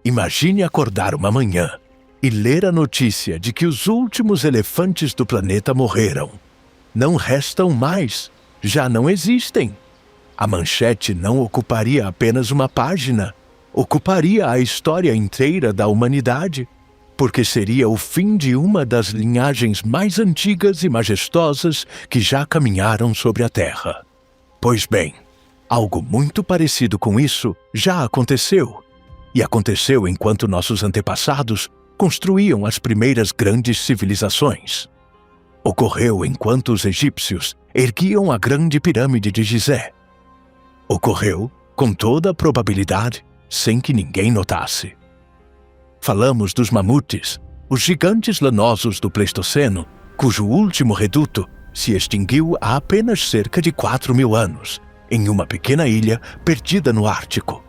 Imagine acordar uma manhã e ler a notícia de que os últimos elefantes do planeta morreram. Não restam mais, já não existem. A manchete não ocuparia apenas uma página, ocuparia a história inteira da humanidade, porque seria o fim de uma das linhagens mais antigas e majestosas que já caminharam sobre a Terra. Pois bem, algo muito parecido com isso já aconteceu. E aconteceu enquanto nossos antepassados construíam as primeiras grandes civilizações. Ocorreu enquanto os egípcios erguiam a grande pirâmide de Gizé. Ocorreu, com toda a probabilidade, sem que ninguém notasse. Falamos dos mamutes, os gigantes lanosos do Pleistoceno, cujo último reduto se extinguiu há apenas cerca de 4.000 anos, em uma pequena ilha perdida no Ártico.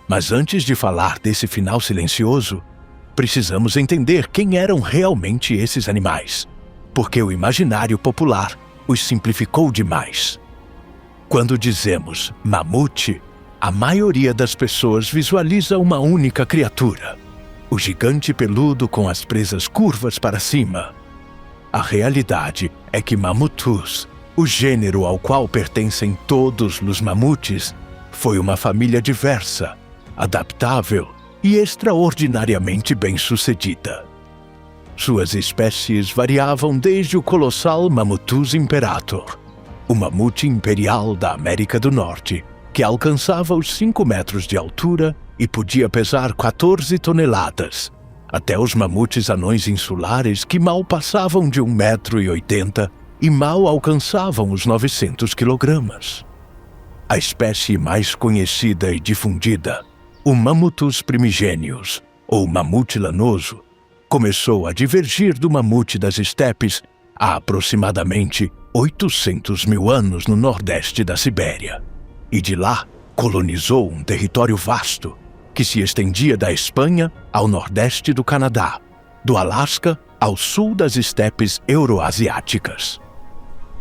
Mas antes de falar desse final silencioso, precisamos entender quem eram realmente esses animais, porque o imaginário popular os simplificou demais. Quando dizemos mamute, a maioria das pessoas visualiza uma única criatura, o gigante peludo com as presas curvas para cima. A realidade é que Mammuthus, o gênero ao qual pertencem todos os mamutes, foi uma família diversa, adaptável e extraordinariamente bem-sucedida. Suas espécies variavam desde o colossal Mammuthus imperator, o mamute imperial da América do Norte, que alcançava os 5 metros de altura e podia pesar 14 toneladas, até os mamutes anões insulares que mal passavam de 1,80 m e mal alcançavam os 900 quilogramas. A espécie mais conhecida e difundida, o Mammuthus primigenius, ou mamute lanoso, começou a divergir do mamute das estepes há aproximadamente 800.000 anos no nordeste da Sibéria, e de lá colonizou um território vasto que se estendia da Espanha ao nordeste do Canadá, do Alasca ao sul das estepes euroasiáticas.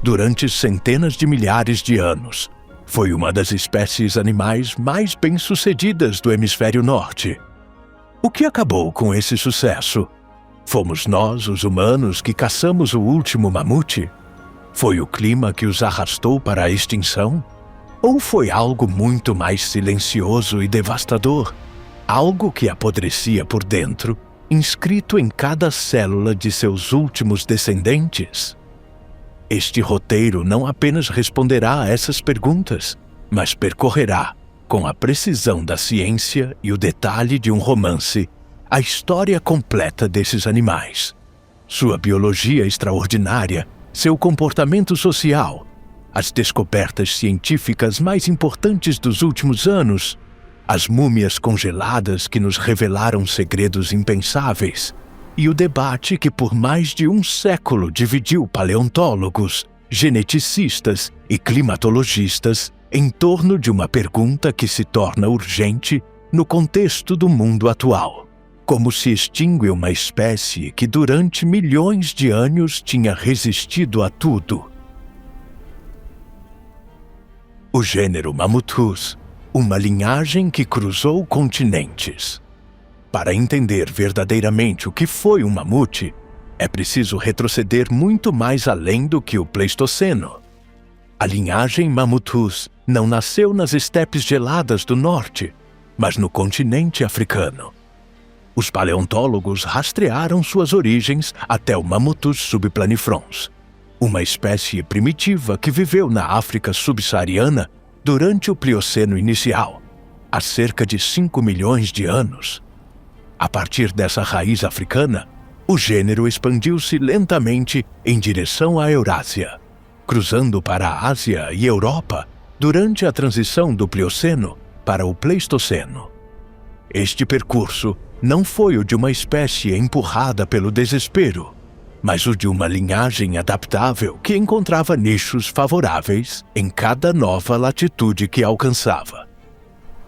Durante centenas de milhares de anos, foi uma das espécies animais mais bem-sucedidas do hemisfério norte. O que acabou com esse sucesso? Fomos nós, os humanos, que caçamos o último mamute? Foi o clima que os arrastou para a extinção? Ou foi algo muito mais silencioso e devastador? Algo que apodrecia por dentro, inscrito em cada célula de seus últimos descendentes? Este roteiro não apenas responderá a essas perguntas, mas percorrerá, com a precisão da ciência e o detalhe de um romance, a história completa desses animais. Sua biologia extraordinária, seu comportamento social, as descobertas científicas mais importantes dos últimos anos, as múmias congeladas que nos revelaram segredos impensáveis, e o debate que por mais de um século dividiu paleontólogos, geneticistas e climatologistas em torno de uma pergunta que se torna urgente no contexto do mundo atual: como se extingue uma espécie que durante milhões de anos tinha resistido a tudo? O gênero Mammuthus, uma linhagem que cruzou continentes. Para entender verdadeiramente o que foi um mamute, é preciso retroceder muito mais além do que o Pleistoceno. A linhagem Mammuthus não nasceu nas estepes geladas do norte, mas no continente africano. Os paleontólogos rastrearam suas origens até o Mammuthus subplanifrons, uma espécie primitiva que viveu na África subsaariana durante o Plioceno inicial, há cerca de 5 milhões de anos. A partir dessa raiz africana, o gênero expandiu-se lentamente em direção à Eurásia, cruzando para a Ásia e Europa durante a transição do Plioceno para o Pleistoceno. Este percurso não foi o de uma espécie empurrada pelo desespero, mas o de uma linhagem adaptável que encontrava nichos favoráveis em cada nova latitude que alcançava.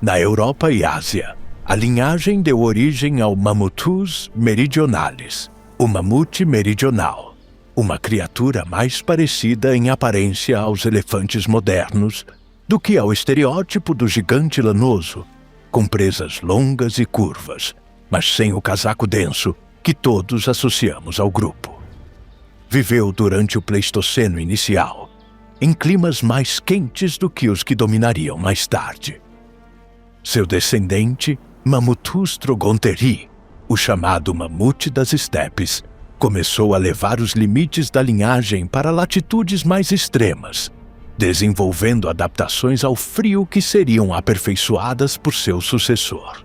Na Europa e Ásia, a linhagem deu origem ao Mammuthus meridionalis, o mamute meridional, uma criatura mais parecida em aparência aos elefantes modernos do que ao estereótipo do gigante lanoso, com presas longas e curvas, mas sem o casaco denso que todos associamos ao grupo. Viveu durante o Pleistoceno inicial, em climas mais quentes do que os que dominariam mais tarde. Seu descendente, Mammutus trogontheri, o chamado mamute das estepes, começou a levar os limites da linhagem para latitudes mais extremas, desenvolvendo adaptações ao frio que seriam aperfeiçoadas por seu sucessor.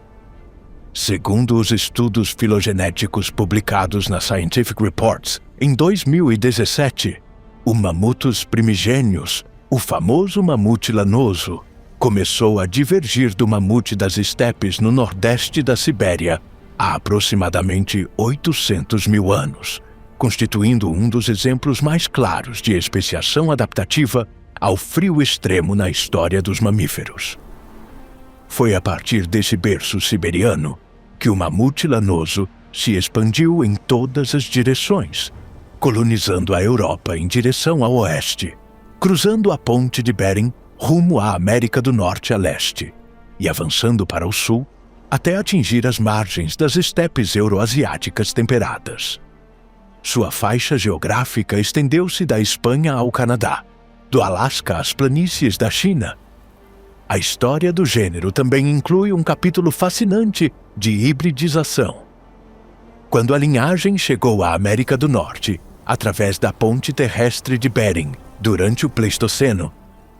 Segundo os estudos filogenéticos publicados na Scientific Reports, em 2017, o Mammutus primigênios, o famoso mamute lanoso, começou a divergir do mamute das estepes no nordeste da Sibéria há aproximadamente 800 mil anos, constituindo um dos exemplos mais claros de especiação adaptativa ao frio extremo na história dos mamíferos. Foi a partir desse berço siberiano que o mamute lanoso se expandiu em todas as direções, colonizando a Europa em direção ao oeste, cruzando a ponte de Bering rumo à América do Norte a leste e avançando para o sul até atingir as margens das estepes euroasiáticas temperadas. Sua faixa geográfica estendeu-se da Espanha ao Canadá, do Alasca às planícies da China. A história do gênero também inclui um capítulo fascinante de hibridização. Quando a linhagem chegou à América do Norte, através da ponte terrestre de Bering, durante o Pleistoceno,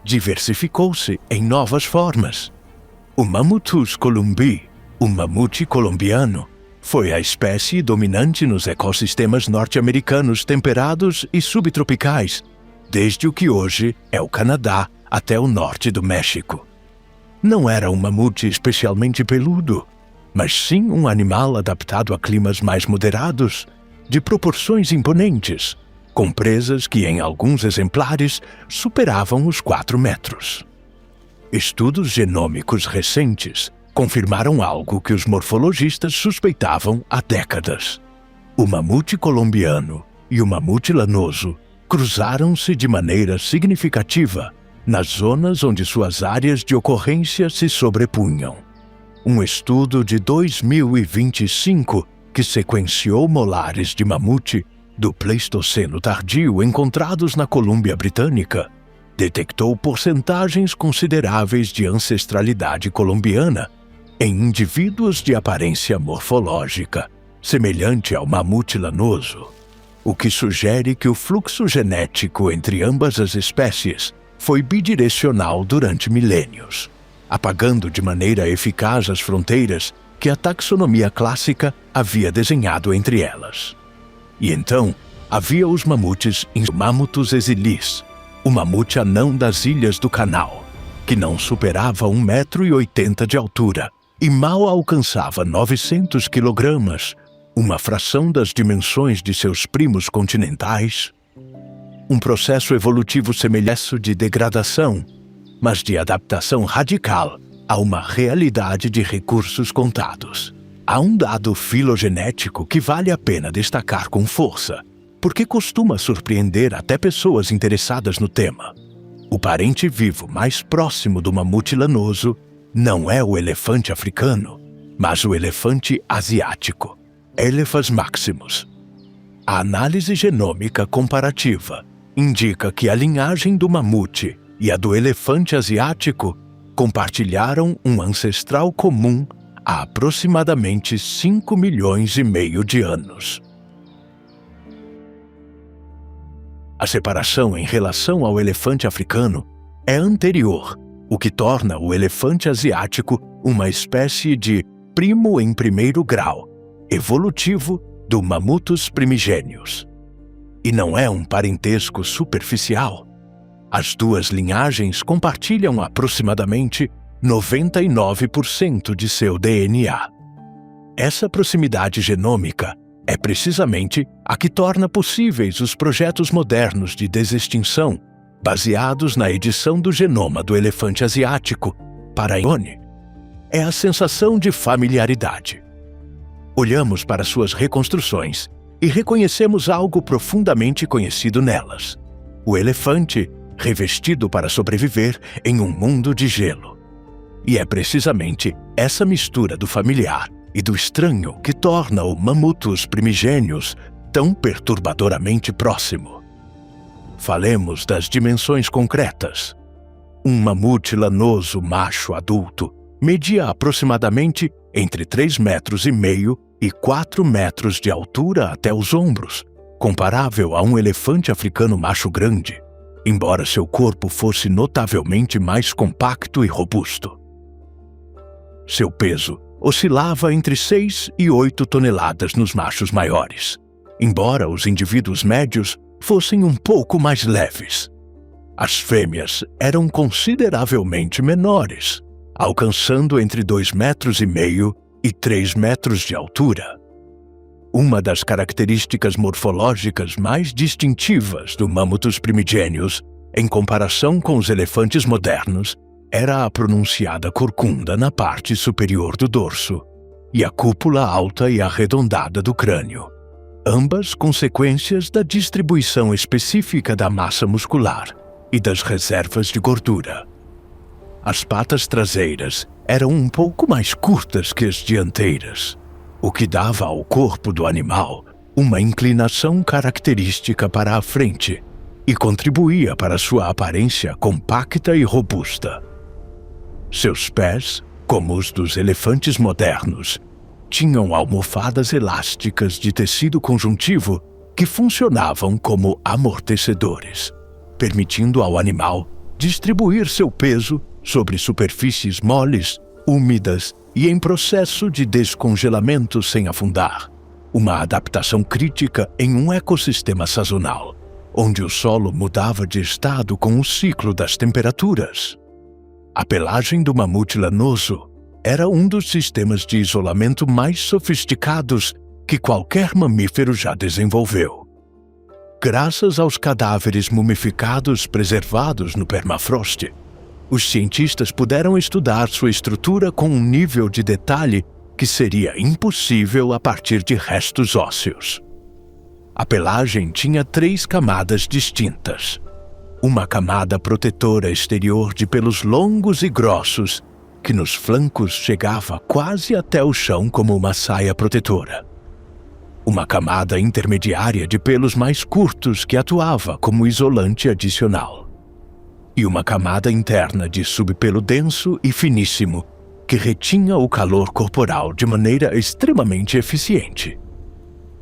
diversificou-se em novas formas. O Mammutus columbi, o mamute colombiano, foi a espécie dominante nos ecossistemas norte-americanos temperados e subtropicais, desde o que hoje é o Canadá até o norte do México. Não era um mamute especialmente peludo, mas sim um animal adaptado a climas mais moderados, de proporções imponentes, com presas que em alguns exemplares superavam os 4 metros. Estudos genômicos recentes confirmaram algo que os morfologistas suspeitavam há décadas. O mamute colombiano e o mamute lanoso cruzaram-se de maneira significativa nas zonas onde suas áreas de ocorrência se sobrepunham. Um estudo de 2025 que sequenciou molares de mamute do Pleistoceno tardio encontrados na Colômbia Britânica detectou porcentagens consideráveis de ancestralidade colombiana em indivíduos de aparência morfológica semelhante ao mamute lanoso, o que sugere que o fluxo genético entre ambas as espécies foi bidirecional durante milênios, apagando de maneira eficaz as fronteiras que a taxonomia clássica havia desenhado entre elas. E então, havia os mamutes Mammutus exilis, o mamute anão das Ilhas do Canal, que não superava 1,80 m de altura e mal alcançava 900 kg, uma fração das dimensões de seus primos continentais. Um processo evolutivo semelhante de degradação, mas de adaptação radical a uma realidade de recursos contados. Há um dado filogenético que vale a pena destacar com força, porque costuma surpreender até pessoas interessadas no tema. O parente vivo mais próximo do mamute lanoso não é o elefante africano, mas o elefante asiático, Elephas maximus. A análise genômica comparativa indica que a linhagem do mamute e a do elefante asiático compartilharam um ancestral comum há aproximadamente 5,5 milhões de anos. A separação em relação ao elefante africano é anterior, o que torna o elefante asiático uma espécie de primo em primeiro grau, evolutivo do Mammutus primigênios. E não é um parentesco superficial. As duas linhagens compartilham aproximadamente 99% de seu DNA. Essa proximidade genômica é precisamente a que torna possíveis os projetos modernos de desextinção baseados na edição do genoma do elefante asiático para a Ione. É a sensação de familiaridade. Olhamos para suas reconstruções e reconhecemos algo profundamente conhecido nelas: o elefante revestido para sobreviver em um mundo de gelo. E é precisamente essa mistura do familiar e do estranho que torna o Mammuthus primigênios tão perturbadoramente próximo. Falemos das dimensões concretas. Um mamute lanoso macho adulto media aproximadamente entre 3,5 metros e 4 metros de altura até os ombros, comparável a um elefante africano macho grande, embora seu corpo fosse notavelmente mais compacto e robusto. Seu peso oscilava entre 6 e 8 toneladas nos machos maiores, embora os indivíduos médios fossem um pouco mais leves. As fêmeas eram consideravelmente menores, alcançando entre 2,5 metros e 3 metros de altura. Uma das características morfológicas mais distintivas do Mammuthus primigênios, em comparação com os elefantes modernos, era a pronunciada corcunda na parte superior do dorso e a cúpula alta e arredondada do crânio, ambas consequências da distribuição específica da massa muscular e das reservas de gordura. As patas traseiras eram um pouco mais curtas que as dianteiras, o que dava ao corpo do animal uma inclinação característica para a frente e contribuía para sua aparência compacta e robusta. Seus pés, como os dos elefantes modernos, tinham almofadas elásticas de tecido conjuntivo que funcionavam como amortecedores, permitindo ao animal distribuir seu peso sobre superfícies moles, úmidas e em processo de descongelamento sem afundar, uma adaptação crítica em um ecossistema sazonal, onde o solo mudava de estado com o ciclo das temperaturas. A pelagem do mamute lanoso era um dos sistemas de isolamento mais sofisticados que qualquer mamífero já desenvolveu. Graças aos cadáveres mumificados preservados no permafrost, os cientistas puderam estudar sua estrutura com um nível de detalhe que seria impossível a partir de restos ósseos. A pelagem tinha 3 camadas distintas. Uma camada protetora exterior de pelos longos e grossos, que nos flancos chegava quase até o chão como uma saia protetora. Uma camada intermediária de pelos mais curtos que atuava como isolante adicional. E uma camada interna de subpelo denso e finíssimo, que retinha o calor corporal de maneira extremamente eficiente.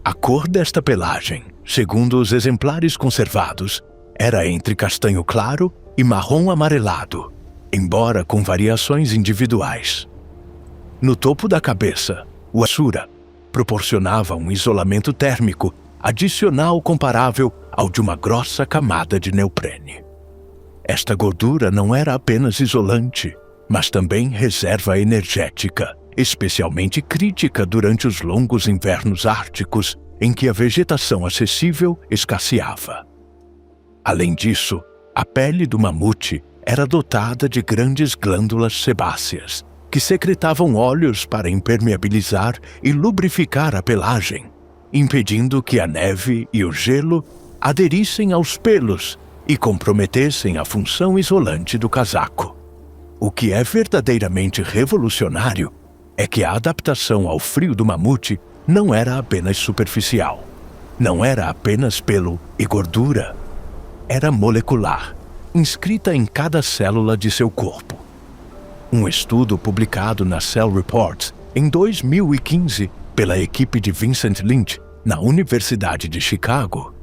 A cor desta pelagem, segundo os exemplares conservados, era entre castanho claro e marrom amarelado, embora com variações individuais. No topo da cabeça, o assura proporcionava um isolamento térmico adicional comparável ao de uma grossa camada de neoprene. Esta gordura não era apenas isolante, mas também reserva energética, especialmente crítica durante os longos invernos árticos em que a vegetação acessível escasseava. Além disso, a pele do mamute era dotada de grandes glândulas sebáceas, que secretavam óleos para impermeabilizar e lubrificar a pelagem, impedindo que a neve e o gelo aderissem aos pelos e comprometessem a função isolante do casaco. O que é verdadeiramente revolucionário é que a adaptação ao frio do mamute não era apenas superficial, não era apenas pelo e gordura. Era molecular, inscrita em cada célula de seu corpo. Um estudo publicado na Cell Reports em 2015 pela equipe de Vincent Lynch, na Universidade de Chicago,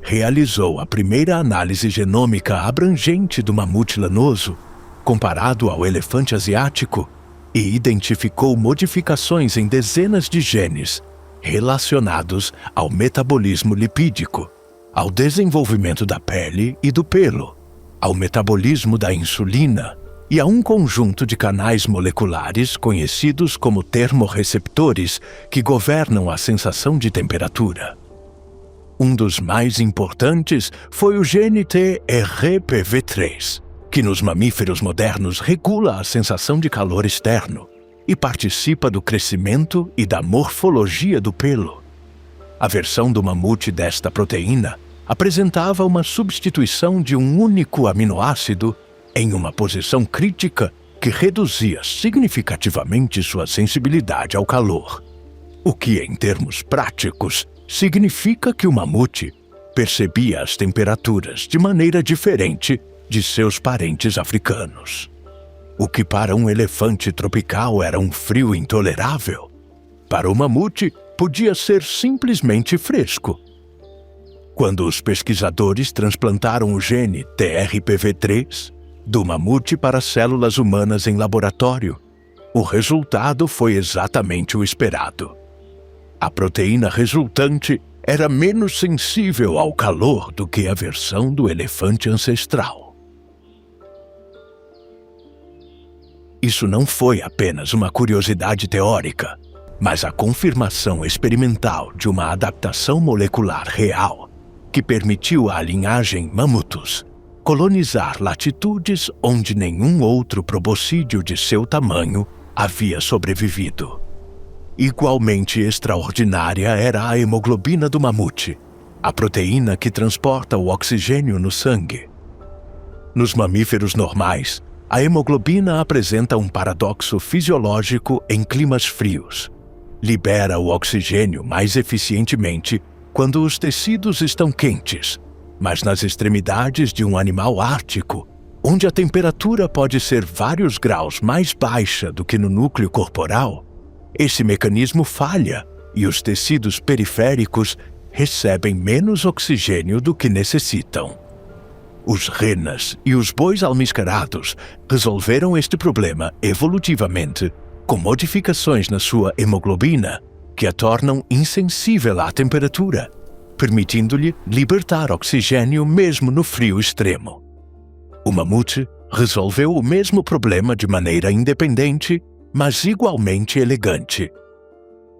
realizou a primeira análise genômica abrangente do mamute lanoso, comparado ao elefante asiático, e identificou modificações em dezenas de genes relacionados ao metabolismo lipídico, ao desenvolvimento da pele e do pelo, ao metabolismo da insulina e a um conjunto de canais moleculares conhecidos como termorreceptores que governam a sensação de temperatura. Um dos mais importantes foi o gene TRPV3, que nos mamíferos modernos regula a sensação de calor externo e participa do crescimento e da morfologia do pelo. A versão do mamute desta proteína apresentava uma substituição de um único aminoácido em uma posição crítica que reduzia significativamente sua sensibilidade ao calor. O que, em termos práticos, significa que o mamute percebia as temperaturas de maneira diferente de seus parentes africanos. O que para um elefante tropical era um frio intolerável, para o mamute podia ser simplesmente fresco. Quando os pesquisadores transplantaram o gene TRPV3 do mamute para células humanas em laboratório, o resultado foi exatamente o esperado. A proteína resultante era menos sensível ao calor do que a versão do elefante ancestral. Isso não foi apenas uma curiosidade teórica, mas a confirmação experimental de uma adaptação molecular real que permitiu à linhagem Mammutus colonizar latitudes onde nenhum outro proboscídeo de seu tamanho havia sobrevivido. Igualmente extraordinária era a hemoglobina do mamute, a proteína que transporta o oxigênio no sangue. Nos mamíferos normais, a hemoglobina apresenta um paradoxo fisiológico em climas frios. Libera o oxigênio mais eficientemente quando os tecidos estão quentes, mas nas extremidades de um animal ártico, onde a temperatura pode ser vários graus mais baixa do que no núcleo corporal, esse mecanismo falha e os tecidos periféricos recebem menos oxigênio do que necessitam. Os renas e os bois almiscarados resolveram este problema evolutivamente com modificações na sua hemoglobina que a tornam insensível à temperatura, permitindo-lhe libertar oxigênio mesmo no frio extremo. O mamute resolveu o mesmo problema de maneira independente, mas igualmente elegante.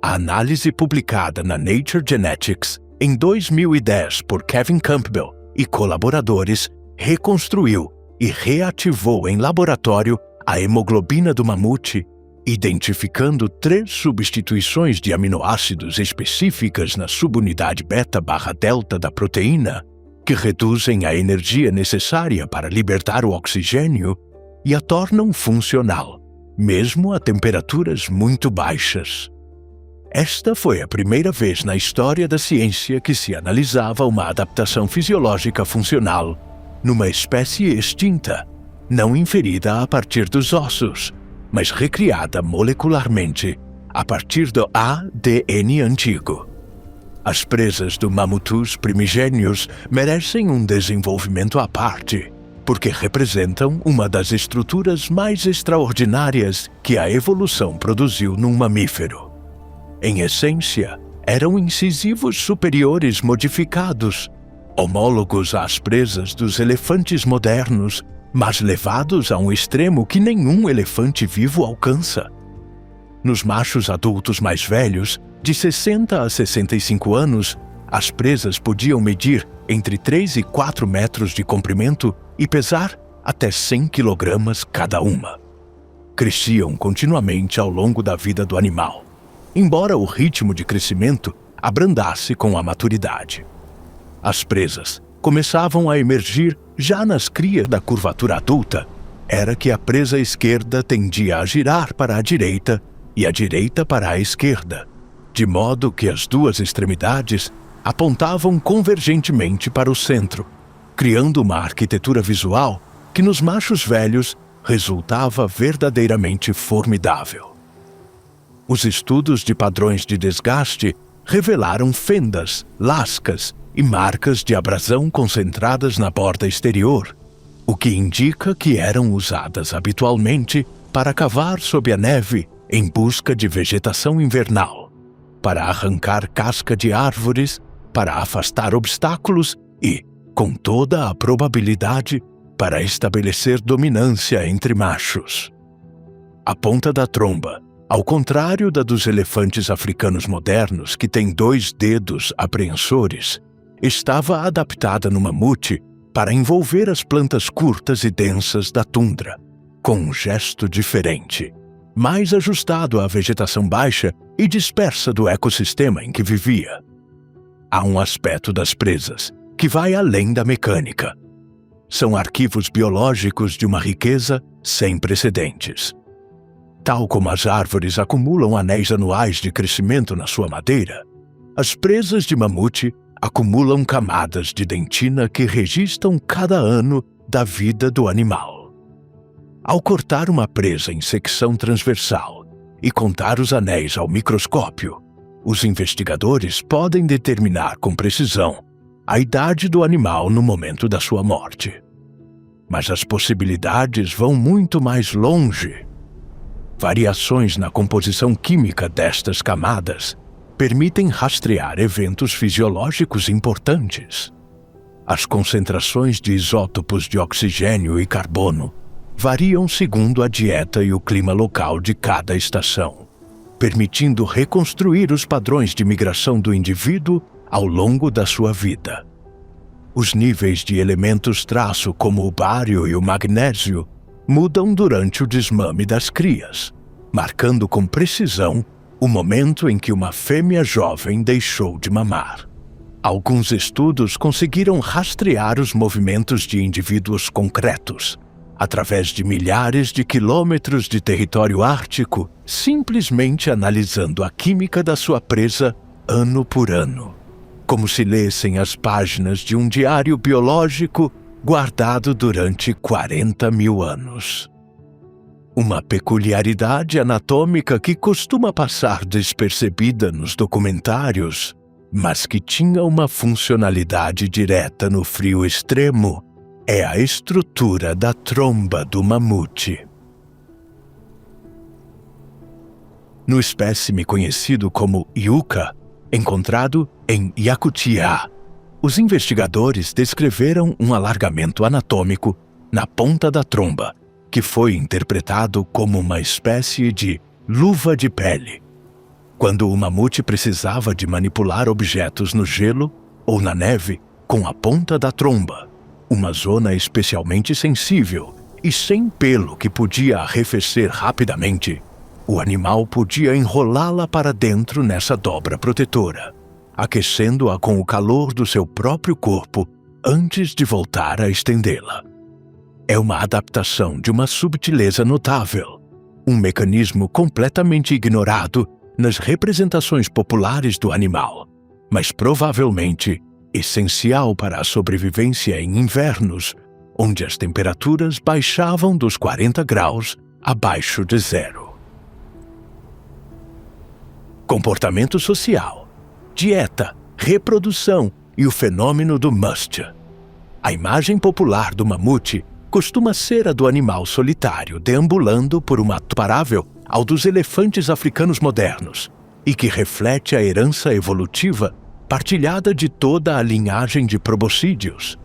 A análise publicada na Nature Genetics em 2010 por Kevin Campbell e colaboradores reconstruiu e reativou em laboratório a hemoglobina do mamute, identificando 3 substituições de aminoácidos específicas na subunidade beta/delta da proteína, que reduzem a energia necessária para libertar o oxigênio e a tornam funcional, mesmo a temperaturas muito baixas. Esta foi a primeira vez na história da ciência que se analisava uma adaptação fisiológica funcional numa espécie extinta, não inferida a partir dos ossos, mas recriada molecularmente a partir do ADN antigo. As presas do Mammutus primigênios merecem um desenvolvimento à parte, porque representam uma das estruturas mais extraordinárias que a evolução produziu num mamífero. Em essência, eram incisivos superiores modificados, homólogos às presas dos elefantes modernos, mas levados a um extremo que nenhum elefante vivo alcança. Nos machos adultos mais velhos, de 60 a 65 anos, as presas podiam medir entre 3 e 4 metros de comprimento e pesar até 100 quilogramas cada uma. Cresciam continuamente ao longo da vida do animal, embora o ritmo de crescimento abrandasse com a maturidade. As presas começavam a emergir já nas crias da curvatura adulta. Era que a presa esquerda tendia a girar para a direita e a direita para a esquerda, de modo que as duas extremidades apontavam convergentemente para o centro, criando uma arquitetura visual que nos machos velhos resultava verdadeiramente formidável. Os estudos de padrões de desgaste revelaram fendas, lascas e marcas de abrasão concentradas na borda exterior, o que indica que eram usadas habitualmente para cavar sob a neve em busca de vegetação invernal, para arrancar casca de árvores, para afastar obstáculos e, com toda a probabilidade, para estabelecer dominância entre machos. A ponta da tromba, ao contrário da dos elefantes africanos modernos que têm 2 dedos apreensores, estava adaptada no mamute para envolver as plantas curtas e densas da tundra, com um gesto diferente, mais ajustado à vegetação baixa e dispersa do ecossistema em que vivia. Há um aspecto das presas que vai além da mecânica. São arquivos biológicos de uma riqueza sem precedentes. Tal como as árvores acumulam anéis anuais de crescimento na sua madeira, as presas de mamute acumulam camadas de dentina que registram cada ano da vida do animal. Ao cortar uma presa em secção transversal e contar os anéis ao microscópio, os investigadores podem determinar com precisão a idade do animal no momento da sua morte. Mas as possibilidades vão muito mais longe. Variações na composição química destas camadas permitem rastrear eventos fisiológicos importantes. As concentrações de isótopos de oxigênio e carbono variam segundo a dieta e o clima local de cada estação, permitindo reconstruir os padrões de migração do indivíduo ao longo da sua vida. Os níveis de elementos traço como o bário e o magnésio mudam durante o desmame das crias, marcando com precisão o momento em que uma fêmea jovem deixou de mamar. Alguns estudos conseguiram rastrear os movimentos de indivíduos concretos, através de milhares de quilômetros de território ártico, simplesmente analisando a química da sua presa ano por ano, como se lessem as páginas de um diário biológico guardado durante 40 mil anos. Uma peculiaridade anatômica que costuma passar despercebida nos documentários, mas que tinha uma funcionalidade direta no frio extremo, é a estrutura da tromba do mamute. No espécime conhecido como yucca, encontrado em Yakutia, os investigadores descreveram um alargamento anatômico na ponta da tromba, que foi interpretado como uma espécie de luva de pele. Quando o mamute precisava de manipular objetos no gelo ou na neve com a ponta da tromba, uma zona especialmente sensível e sem pelo que podia arrefecer rapidamente, o animal podia enrolá-la para dentro nessa dobra protetora, aquecendo-a com o calor do seu próprio corpo antes de voltar a estendê-la. É uma adaptação de uma subtileza notável, um mecanismo completamente ignorado nas representações populares do animal, mas provavelmente essencial para a sobrevivência em invernos, onde as temperaturas baixavam dos 40 graus abaixo de zero. Comportamento social, dieta, reprodução e o fenômeno do must. A imagem popular do mamute costuma ser a do animal solitário deambulando por uma comparável ao dos elefantes africanos modernos e que reflete a herança evolutiva partilhada de toda a linhagem de proboscídeos.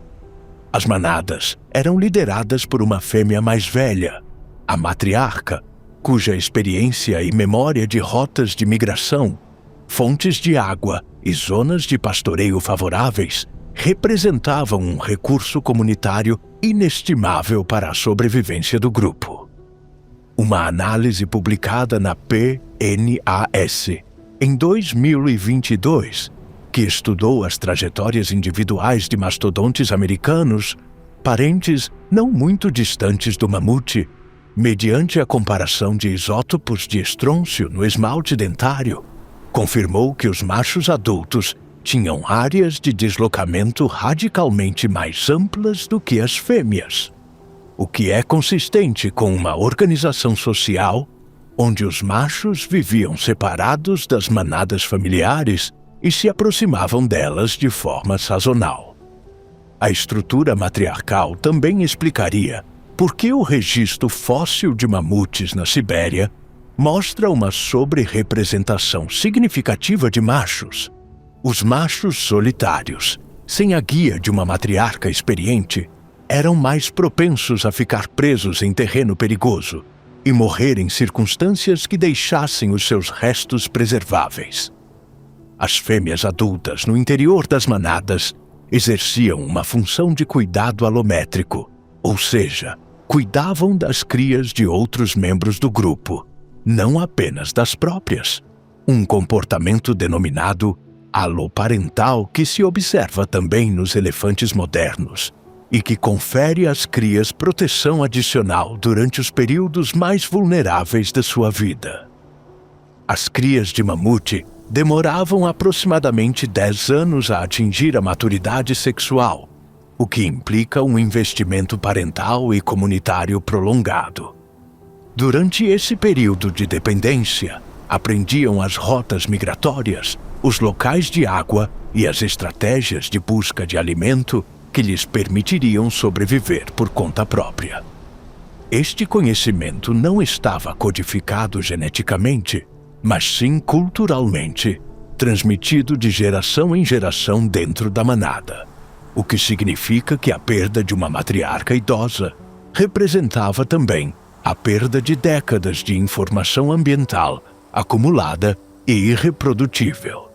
As manadas eram lideradas por uma fêmea mais velha, a matriarca, cuja experiência e memória de rotas de migração, fontes de água e zonas de pastoreio favoráveis representavam um recurso comunitário inestimável para a sobrevivência do grupo. Uma análise publicada na PNAS em 2022, que estudou as trajetórias individuais de mastodontes americanos, parentes não muito distantes do mamute, mediante a comparação de isótopos de estrôncio no esmalte dentário, confirmou que os machos adultos tinham áreas de deslocamento radicalmente mais amplas do que as fêmeas, o que é consistente com uma organização social onde os machos viviam separados das manadas familiares e se aproximavam delas de forma sazonal. A estrutura matriarcal também explicaria por que o registro fóssil de mamutes na Sibéria mostra uma sobre-representação significativa de machos. Os machos solitários, sem a guia de uma matriarca experiente, eram mais propensos a ficar presos em terreno perigoso e morrer em circunstâncias que deixassem os seus restos preserváveis. As fêmeas adultas no interior das manadas exerciam uma função de cuidado alométrico, ou seja, cuidavam das crias de outros membros do grupo, não apenas das próprias, um comportamento denominado aloparental que se observa também nos elefantes modernos, e que confere às crias proteção adicional durante os períodos mais vulneráveis da sua vida. As crias de mamute demoravam aproximadamente 10 anos a atingir a maturidade sexual, o que implica um investimento parental e comunitário prolongado. Durante esse período de dependência, aprendiam as rotas migratórias, os locais de água e as estratégias de busca de alimento que lhes permitiriam sobreviver por conta própria. Este conhecimento não estava codificado geneticamente, mas sim culturalmente, transmitido de geração em geração dentro da manada, o que significa que a perda de uma matriarca idosa representava também a perda de décadas de informação ambiental acumulada e irreprodutível.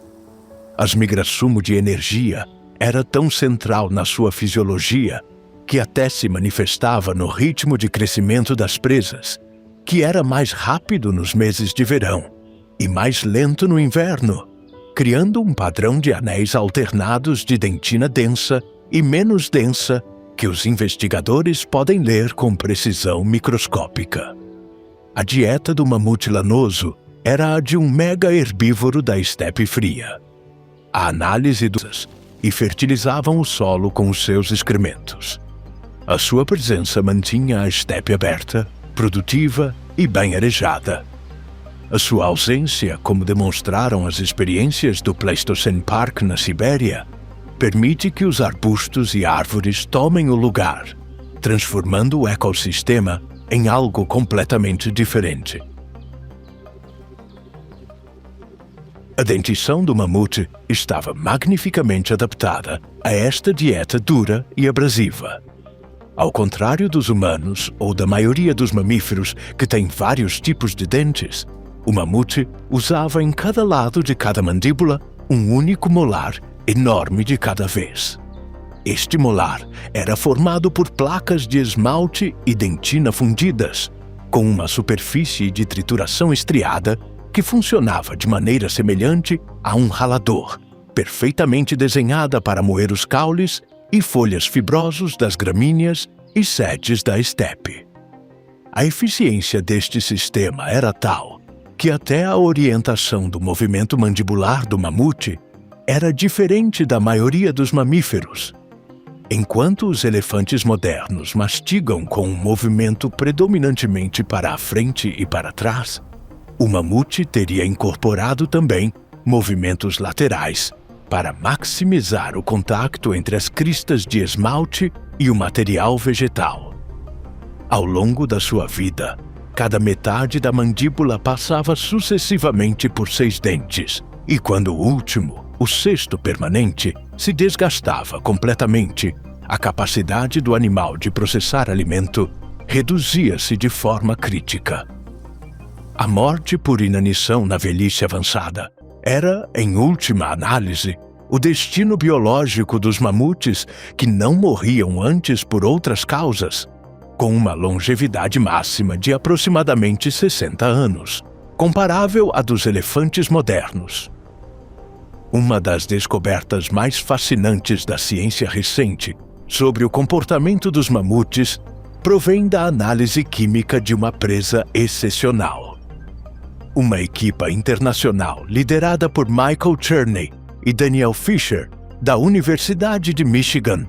As migrassumo de energia era tão central na sua fisiologia que até se manifestava no ritmo de crescimento das presas, que era mais rápido nos meses de verão e mais lento no inverno, criando um padrão de anéis alternados de dentina densa e menos densa que os investigadores podem ler com precisão microscópica. A dieta do mamute lanoso era a de um mega herbívoro da estepe fria. A análise dos e fertilizavam o solo com os seus excrementos. A sua presença mantinha a estepe aberta, produtiva e bem arejada. A sua ausência, como demonstraram as experiências do Pleistocene Park na Sibéria, permite que os arbustos e árvores tomem o lugar, transformando o ecossistema em algo completamente diferente. A dentição do mamute estava magnificamente adaptada a esta dieta dura e abrasiva. Ao contrário dos humanos ou da maioria dos mamíferos que têm vários tipos de dentes, o mamute usava em cada lado de cada mandíbula um único molar enorme de cada vez. Este molar era formado por placas de esmalte e dentina fundidas, com uma superfície de trituração estriada que funcionava de maneira semelhante a um ralador, perfeitamente desenhada para moer os caules e folhas fibrosos das gramíneas e sedes da estepe. A eficiência deste sistema era tal que até a orientação do movimento mandibular do mamute era diferente da maioria dos mamíferos. Enquanto os elefantes modernos mastigam com um movimento predominantemente para a frente e para trás, o mamute teria incorporado também movimentos laterais para maximizar o contato entre as cristas de esmalte e o material vegetal. Ao longo da sua vida, cada metade da mandíbula passava sucessivamente por 6 dentes, e quando o último, o sexto permanente, se desgastava completamente, a capacidade do animal de processar alimento reduzia-se de forma crítica. A morte por inanição na velhice avançada era, em última análise, o destino biológico dos mamutes que não morriam antes por outras causas, com uma longevidade máxima de aproximadamente 60 anos, comparável à dos elefantes modernos. Uma das descobertas mais fascinantes da ciência recente sobre o comportamento dos mamutes provém da análise química de uma presa excepcional. Uma equipa internacional liderada por Michael Cherney e Daniel Fisher, da Universidade de Michigan,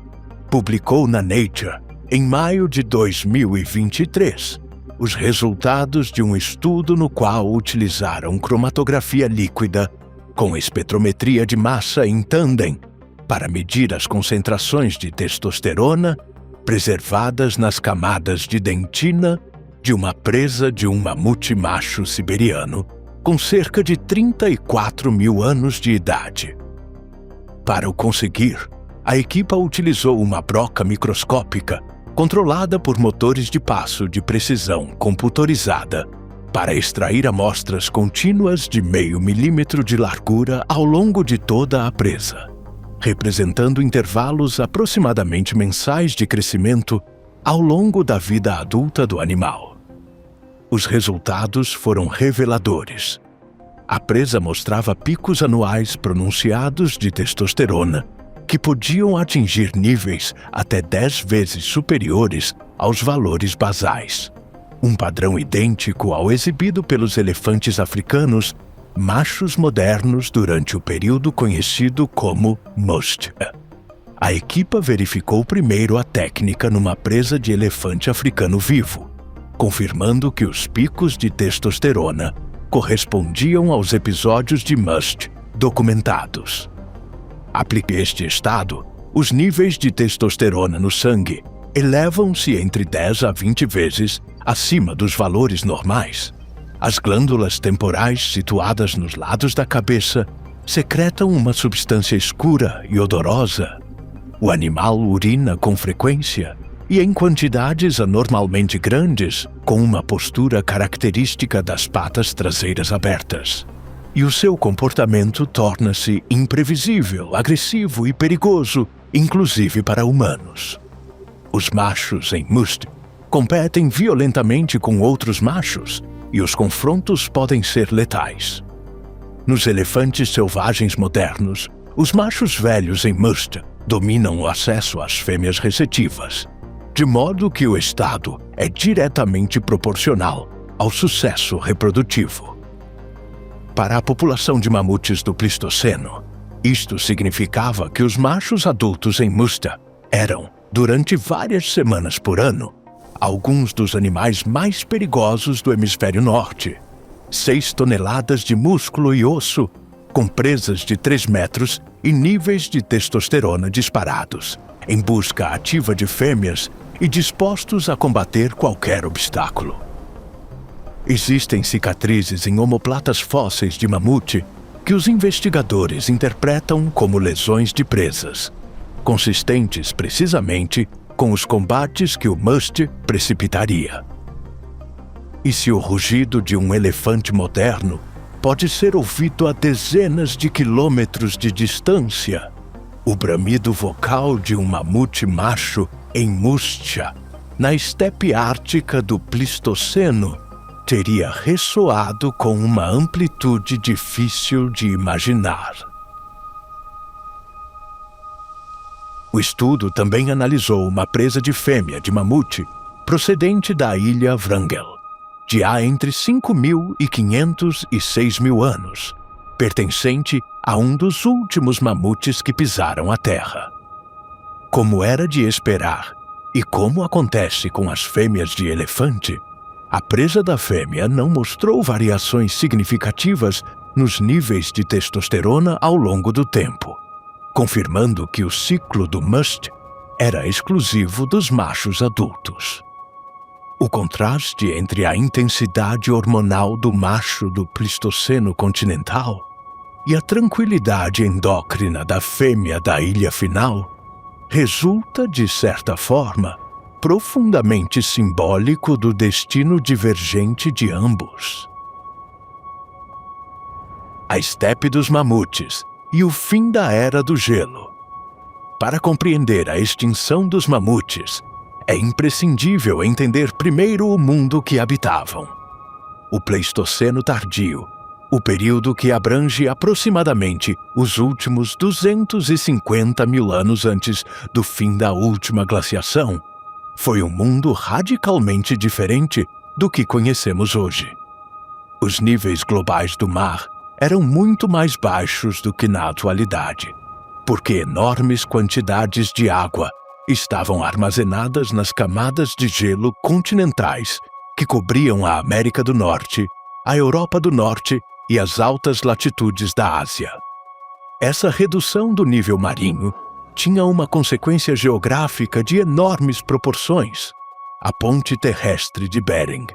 publicou na Nature, em maio de 2023, os resultados de um estudo no qual utilizaram cromatografia líquida com espectrometria de massa em tandem para medir as concentrações de testosterona preservadas nas camadas de dentina de uma presa de um mamute macho siberiano com cerca de 34 mil anos de idade. Para o conseguir, a equipa utilizou uma broca microscópica controlada por motores de passo de precisão computadorizada para extrair amostras contínuas de 0,5 milímetro de largura ao longo de toda a presa, representando intervalos aproximadamente mensais de crescimento ao longo da vida adulta do animal. Os resultados foram reveladores. A presa mostrava picos anuais pronunciados de testosterona, que podiam atingir níveis até 10 vezes superiores aos valores basais. Um padrão idêntico ao exibido pelos elefantes africanos, machos modernos durante o período conhecido como Musth. A equipa verificou primeiro a técnica numa presa de elefante africano vivo, confirmando que os picos de testosterona correspondiam aos episódios de Musth documentados. Aplicado este estado, os níveis de testosterona no sangue elevam-se entre 10 a 20 vezes acima dos valores normais. As glândulas temporais situadas nos lados da cabeça secretam uma substância escura e odorosa. O animal urina com frequência e em quantidades anormalmente grandes, com uma postura característica das patas traseiras abertas. E o seu comportamento torna-se imprevisível, agressivo e perigoso, inclusive para humanos. Os machos em Musth competem violentamente com outros machos e os confrontos podem ser letais. Nos elefantes selvagens modernos, os machos velhos em Musth dominam o acesso às fêmeas receptivas, de modo que o estado é diretamente proporcional ao sucesso reprodutivo. Para a população de mamutes do Pleistoceno, isto significava que os machos adultos em Musth eram, durante várias semanas por ano, alguns dos animais mais perigosos do hemisfério norte. 6 toneladas de músculo e osso, com presas de 3 metros e níveis de testosterona disparados, em busca ativa de fêmeas e dispostos a combater qualquer obstáculo. Existem cicatrizes em omoplatas fósseis de mamute que os investigadores interpretam como lesões de presas, consistentes precisamente com os combates que o Musth precipitaria. E se o rugido de um elefante moderno pode ser ouvido a dezenas de quilômetros de distância, o bramido vocal de um mamute macho em Musth, na estepe ártica do Pleistoceno, teria ressoado com uma amplitude difícil de imaginar. O estudo também analisou uma presa de fêmea de mamute procedente da ilha Wrangel, de há entre 5.500 e 6.000 anos, pertencente a um dos últimos mamutes que pisaram a terra. Como era de esperar, e como acontece com as fêmeas de elefante, a presa da fêmea não mostrou variações significativas nos níveis de testosterona ao longo do tempo, confirmando que o ciclo do Musth era exclusivo dos machos adultos. O contraste entre a intensidade hormonal do macho do Pleistoceno continental e a tranquilidade endócrina da fêmea da ilha final resulta, de certa forma, profundamente simbólico do destino divergente de ambos. A estepe dos mamutes e o fim da Era do Gelo. Para compreender a extinção dos mamutes, é imprescindível entender primeiro o mundo que habitavam. O Pleistoceno tardio, o período que abrange aproximadamente os últimos 250.000 anos antes do fim da última glaciação, foi um mundo radicalmente diferente do que conhecemos hoje. Os níveis globais do mar eram muito mais baixos do que na atualidade, porque enormes quantidades de água estavam armazenadas nas camadas de gelo continentais que cobriam a América do Norte, a Europa do Norte e as altas latitudes da Ásia. Essa redução do nível marinho tinha uma consequência geográfica de enormes proporções. A ponte terrestre de Bering,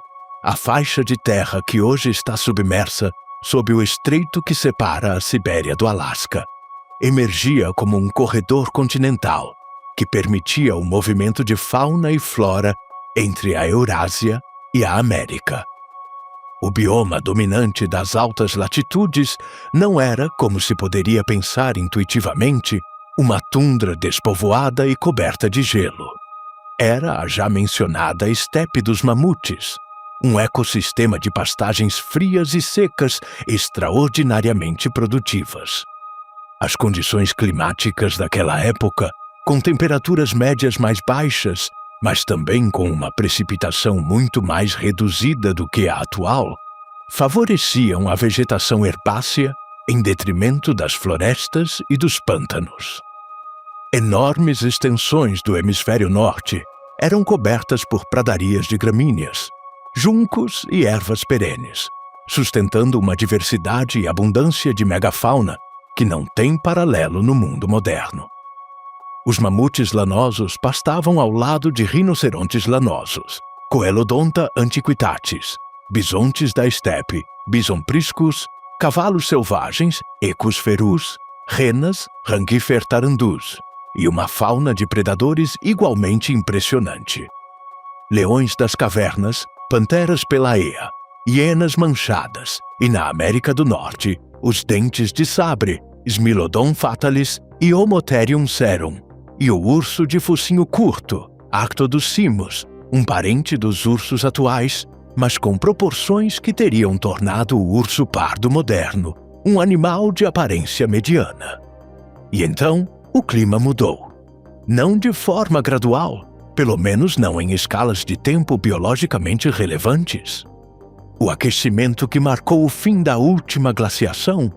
a faixa de terra que hoje está submersa sob o estreito que separa a Sibéria do Alasca, emergia como um corredor continental que permitia o movimento de fauna e flora entre a Eurásia e a América. O bioma dominante das altas latitudes não era, como se poderia pensar intuitivamente, uma tundra despovoada e coberta de gelo. Era a já mencionada estepe dos mamutes, um ecossistema de pastagens frias e secas extraordinariamente produtivas. As condições climáticas daquela época, com temperaturas médias mais baixas, mas também com uma precipitação muito mais reduzida do que a atual, favoreciam a vegetação herbácea em detrimento das florestas e dos pântanos. Enormes extensões do hemisfério norte eram cobertas por pradarias de gramíneas, juncos e ervas perenes, sustentando uma diversidade e abundância de megafauna que não tem paralelo no mundo moderno. Os mamutes lanosos pastavam ao lado de rinocerontes lanosos, Coelodonta antiquitatis, bisontes da estepe, bison priscus, cavalos selvagens, Equus ferus, renas, Rangifer tarandus, e uma fauna de predadores igualmente impressionante. Leões das cavernas, panteras pelaea, hienas manchadas e, na América do Norte, os dentes de sabre, Smilodon fatalis e Homotherium serum, e o urso de focinho curto, Arctodus simus, um parente dos ursos atuais, mas com proporções que teriam tornado o urso pardo moderno um animal de aparência mediana. E então, o clima mudou. Não de forma gradual, pelo menos não em escalas de tempo biologicamente relevantes. O aquecimento que marcou o fim da última glaciação,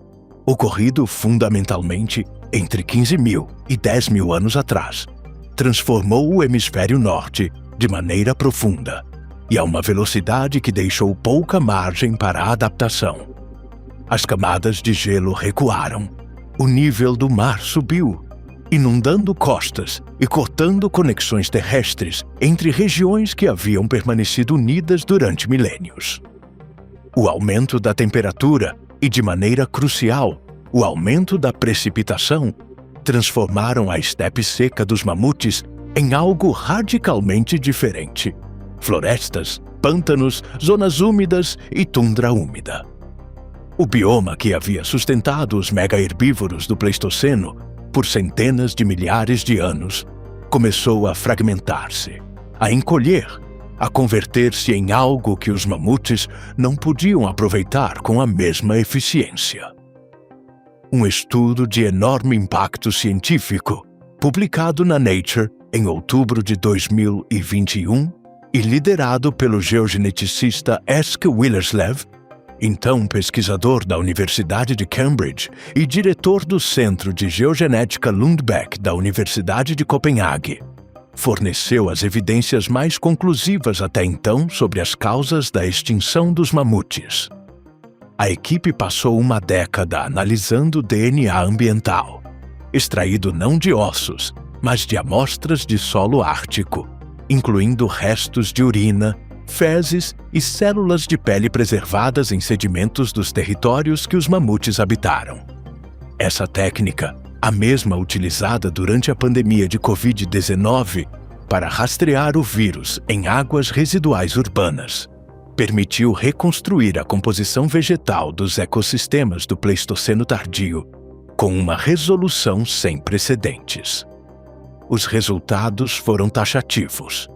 ocorrido fundamentalmente entre 15.000 e 10.000 anos atrás, transformou o hemisfério norte de maneira profunda e a uma velocidade que deixou pouca margem para a adaptação. As camadas de gelo recuaram, o nível do mar subiu, inundando costas e cortando conexões terrestres entre regiões que haviam permanecido unidas durante milênios. O aumento da temperatura e, de maneira crucial, o aumento da precipitação transformaram a estepe seca dos mamutes em algo radicalmente diferente: florestas, pântanos, zonas úmidas e tundra úmida. O bioma que havia sustentado os mega-herbívoros do Pleistoceno por centenas de milhares de anos começou a fragmentar-se, a encolher, a converter-se em algo que os mamutes não podiam aproveitar com a mesma eficiência. Um estudo de enorme impacto científico, publicado na Nature em outubro de 2021 e liderado pelo geogeneticista Eske Willerslev, então pesquisador da Universidade de Cambridge e diretor do Centro de Geogenética Lundbeck da Universidade de Copenhague, forneceu as evidências mais conclusivas até então sobre as causas da extinção dos mamutes. A equipe passou uma década analisando DNA ambiental, extraído não de ossos, mas de amostras de solo ártico, incluindo restos de urina, fezes e células de pele preservadas em sedimentos dos territórios que os mamutes habitaram. Essa técnica, a mesma utilizada durante a pandemia de Covid-19 para rastrear o vírus em águas residuais urbanas, permitiu reconstruir a composição vegetal dos ecossistemas do Pleistoceno tardio com uma resolução sem precedentes. Os resultados foram taxativos.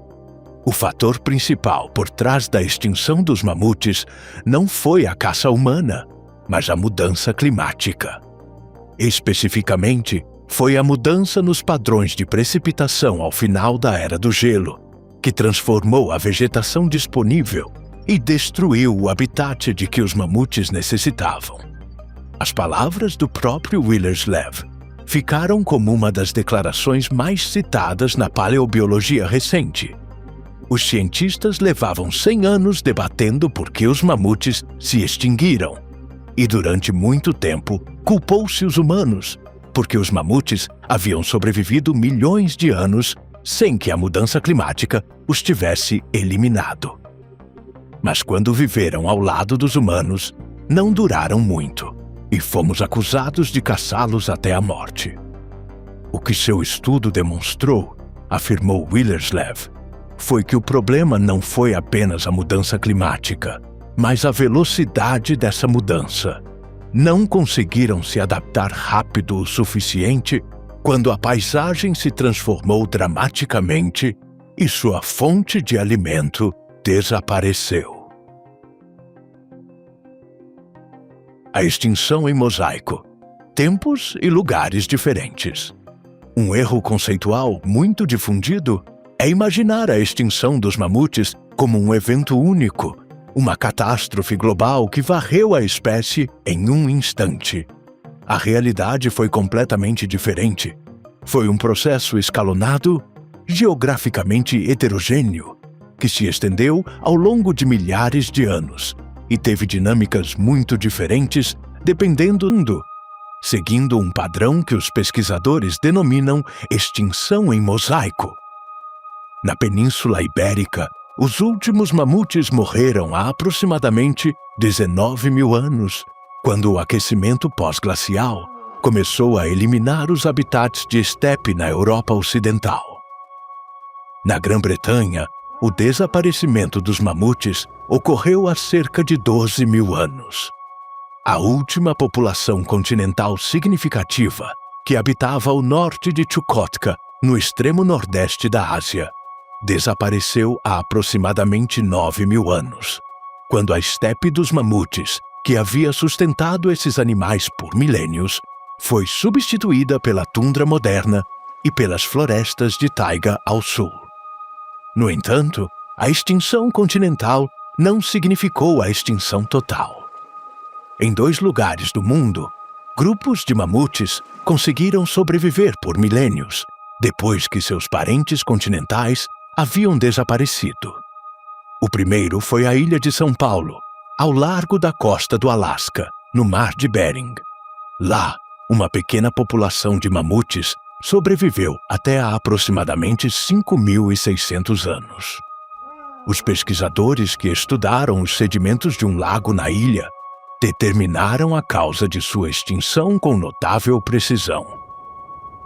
O fator principal por trás da extinção dos mamutes não foi a caça humana, mas a mudança climática. Especificamente, foi a mudança nos padrões de precipitação ao final da Era do Gelo, que transformou a vegetação disponível e destruiu o habitat de que os mamutes necessitavam. As palavras do próprio Willerslev ficaram como uma das declarações mais citadas na paleobiologia recente. Os cientistas levavam 100 anos debatendo por que os mamutes se extinguiram, e durante muito tempo culpou-se os humanos, porque os mamutes haviam sobrevivido milhões de anos sem que a mudança climática os tivesse eliminado. Mas quando viveram ao lado dos humanos, não duraram muito, e fomos acusados de caçá-los até a morte. O que seu estudo demonstrou, afirmou Willerslev, foi que o problema não foi apenas a mudança climática, mas a velocidade dessa mudança. Não conseguiram se adaptar rápido o suficiente quando a paisagem se transformou dramaticamente e sua fonte de alimento desapareceu. A extinção em mosaico, tempos e lugares diferentes. Um erro conceitual muito difundido é imaginar a extinção dos mamutes como um evento único, uma catástrofe global que varreu a espécie em um instante. A realidade foi completamente diferente. Foi um processo escalonado, geograficamente heterogêneo, que se estendeu ao longo de milhares de anos e teve dinâmicas muito diferentes dependendo, seguindo um padrão que os pesquisadores denominam extinção em mosaico. Na Península Ibérica, os últimos mamutes morreram há aproximadamente 19 mil anos, quando o aquecimento pós-glacial começou a eliminar os habitats de estepe na Europa Ocidental. Na Grã-Bretanha, o desaparecimento dos mamutes ocorreu há cerca de 12 mil anos. A última população continental significativa, que habitava o norte de Chukotka, no extremo nordeste da Ásia, desapareceu há aproximadamente 9 mil anos, quando a estepe dos mamutes, que havia sustentado esses animais por milênios, foi substituída pela tundra moderna e pelas florestas de taiga ao sul. No entanto, a extinção continental não significou a extinção total. Em 2 lugares do mundo, grupos de mamutes conseguiram sobreviver por milênios, depois que seus parentes continentais haviam desaparecido. O primeiro foi a ilha de São Paulo, ao largo da costa do Alasca, no Mar de Bering. Lá, uma pequena população de mamutes sobreviveu até há aproximadamente 5.600 anos. Os pesquisadores que estudaram os sedimentos de um lago na ilha determinaram a causa de sua extinção com notável precisão.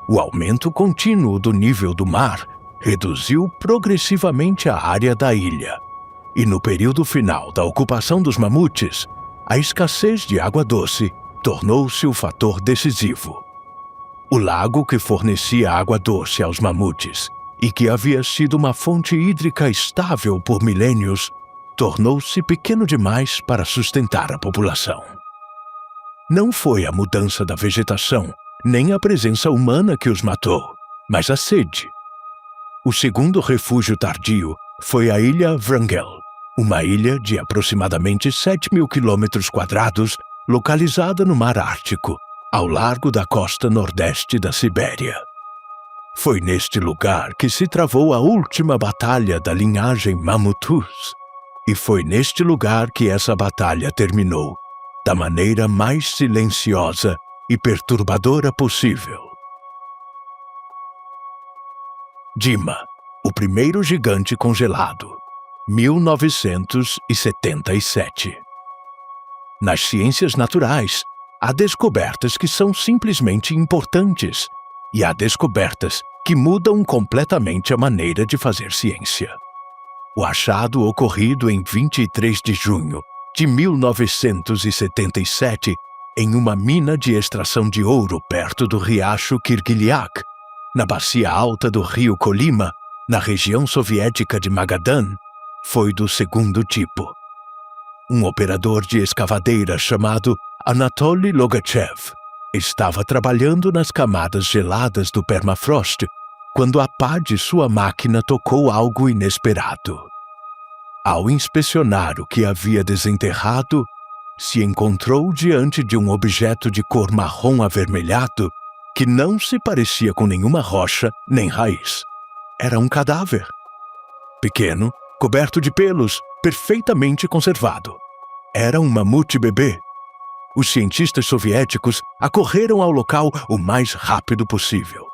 O aumento contínuo do nível do mar reduziu progressivamente a área da ilha, e no período final da ocupação dos mamutes, a escassez de água doce tornou-se o fator decisivo. O lago que fornecia água doce aos mamutes e que havia sido uma fonte hídrica estável por milênios, tornou-se pequeno demais para sustentar a população. Não foi a mudança da vegetação, nem a presença humana que os matou, mas a sede. O segundo refúgio tardio foi a ilha Wrangel, uma ilha de aproximadamente 7.000 km², localizada no Mar Ártico, ao largo da costa nordeste da Sibéria. Foi neste lugar que se travou a última batalha da linhagem Mamutuz, e foi neste lugar que essa batalha terminou, da maneira mais silenciosa e perturbadora possível. Dima, o primeiro gigante congelado, 1977. Nas ciências naturais, há descobertas que são simplesmente importantes, e há descobertas que mudam completamente a maneira de fazer ciência. O achado ocorrido em 23 de junho de 1977 em uma mina de extração de ouro perto do riacho Kirgiliak, na bacia alta do rio Kolyma, na região soviética de Magadan, foi do segundo tipo. Um operador de escavadeira chamado Anatoly Logachev estava trabalhando nas camadas geladas do permafrost quando a pá de sua máquina tocou algo inesperado. Ao inspecionar o que havia desenterrado, se encontrou diante de um objeto de cor marrom avermelhado que não se parecia com nenhuma rocha nem raiz. Era um cadáver. Pequeno, coberto de pelos, perfeitamente conservado. Era um mamute bebê. Os cientistas soviéticos acorreram ao local o mais rápido possível.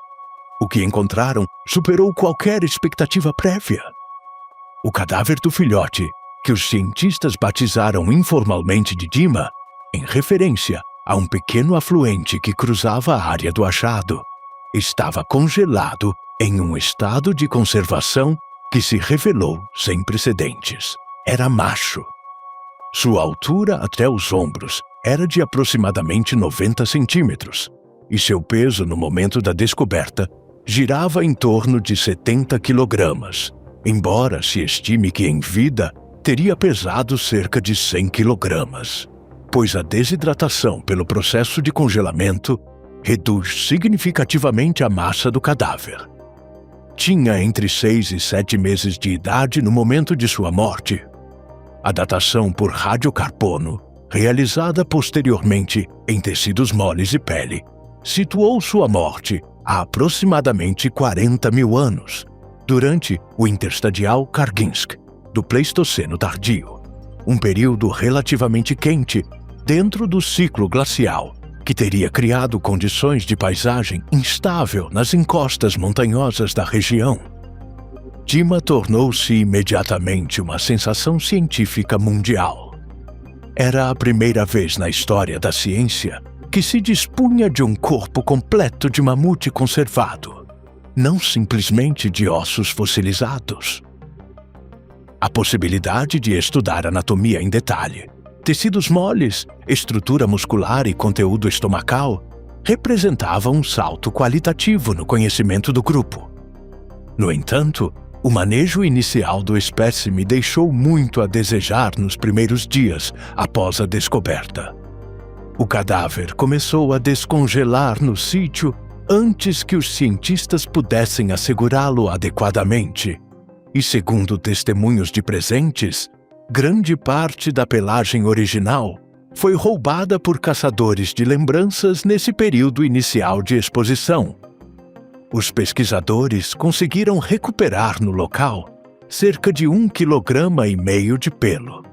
O que encontraram superou qualquer expectativa prévia. O cadáver do filhote, que os cientistas batizaram informalmente de Dima, em referência a um pequeno afluente que cruzava a área do achado, estava congelado em um estado de conservação que se revelou sem precedentes. Era macho. Sua altura até os ombros era de aproximadamente 90 centímetros, e seu peso no momento da descoberta girava em torno de 70 quilogramas, embora se estime que em vida teria pesado cerca de 100 quilogramas, pois a desidratação pelo processo de congelamento reduz significativamente a massa do cadáver. Tinha entre 6 e 7 meses de idade no momento de sua morte. A datação por radiocarbono, realizada posteriormente em tecidos moles e pele, situou sua morte há aproximadamente 40 mil anos, durante o interstadial Karginsk, do Pleistoceno tardio, um período relativamente quente dentro do ciclo glacial, que teria criado condições de paisagem instável nas encostas montanhosas da região. Dima tornou-se imediatamente uma sensação científica mundial. Era a primeira vez na história da ciência que se dispunha de um corpo completo de mamute conservado, não simplesmente de ossos fossilizados. A possibilidade de estudar anatomia em detalhe, tecidos moles, estrutura muscular e conteúdo estomacal representava um salto qualitativo no conhecimento do grupo. No entanto, o manejo inicial do espécime deixou muito a desejar nos primeiros dias após a descoberta. O cadáver começou a descongelar no sítio antes que os cientistas pudessem assegurá-lo adequadamente. E segundo testemunhos de presentes, grande parte da pelagem original foi roubada por caçadores de lembranças nesse período inicial de exposição. Os pesquisadores conseguiram recuperar no local cerca de 1,5 kg de pelo.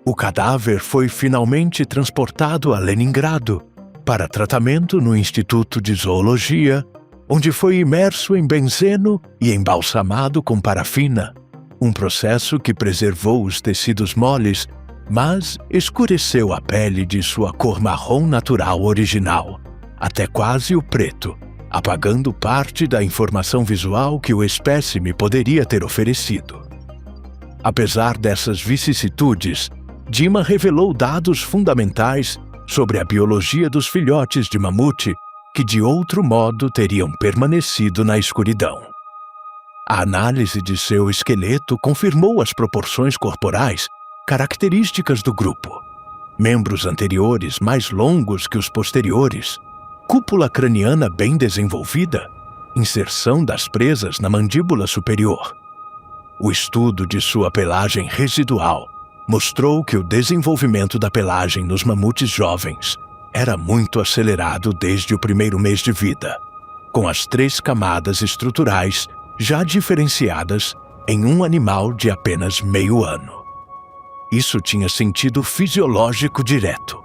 O cadáver foi finalmente transportado a Leningrado para tratamento no Instituto de Zoologia, onde foi imerso em benzeno e embalsamado com parafina, um processo que preservou os tecidos moles, mas escureceu a pele de sua cor marrom natural original, até quase o preto, apagando parte da informação visual que o espécime poderia ter oferecido. Apesar dessas vicissitudes, Dima revelou dados fundamentais sobre a biologia dos filhotes de mamute que de outro modo teriam permanecido na escuridão. A análise de seu esqueleto confirmou as proporções corporais características do grupo. Membros anteriores mais longos que os posteriores, cúpula craniana bem desenvolvida, inserção das presas na mandíbula superior. O estudo de sua pelagem residual mostrou que o desenvolvimento da pelagem nos mamutes jovens era muito acelerado desde o primeiro mês de vida, com as 3 camadas estruturais já diferenciadas em um animal de apenas meio ano. Isso tinha sentido fisiológico direto.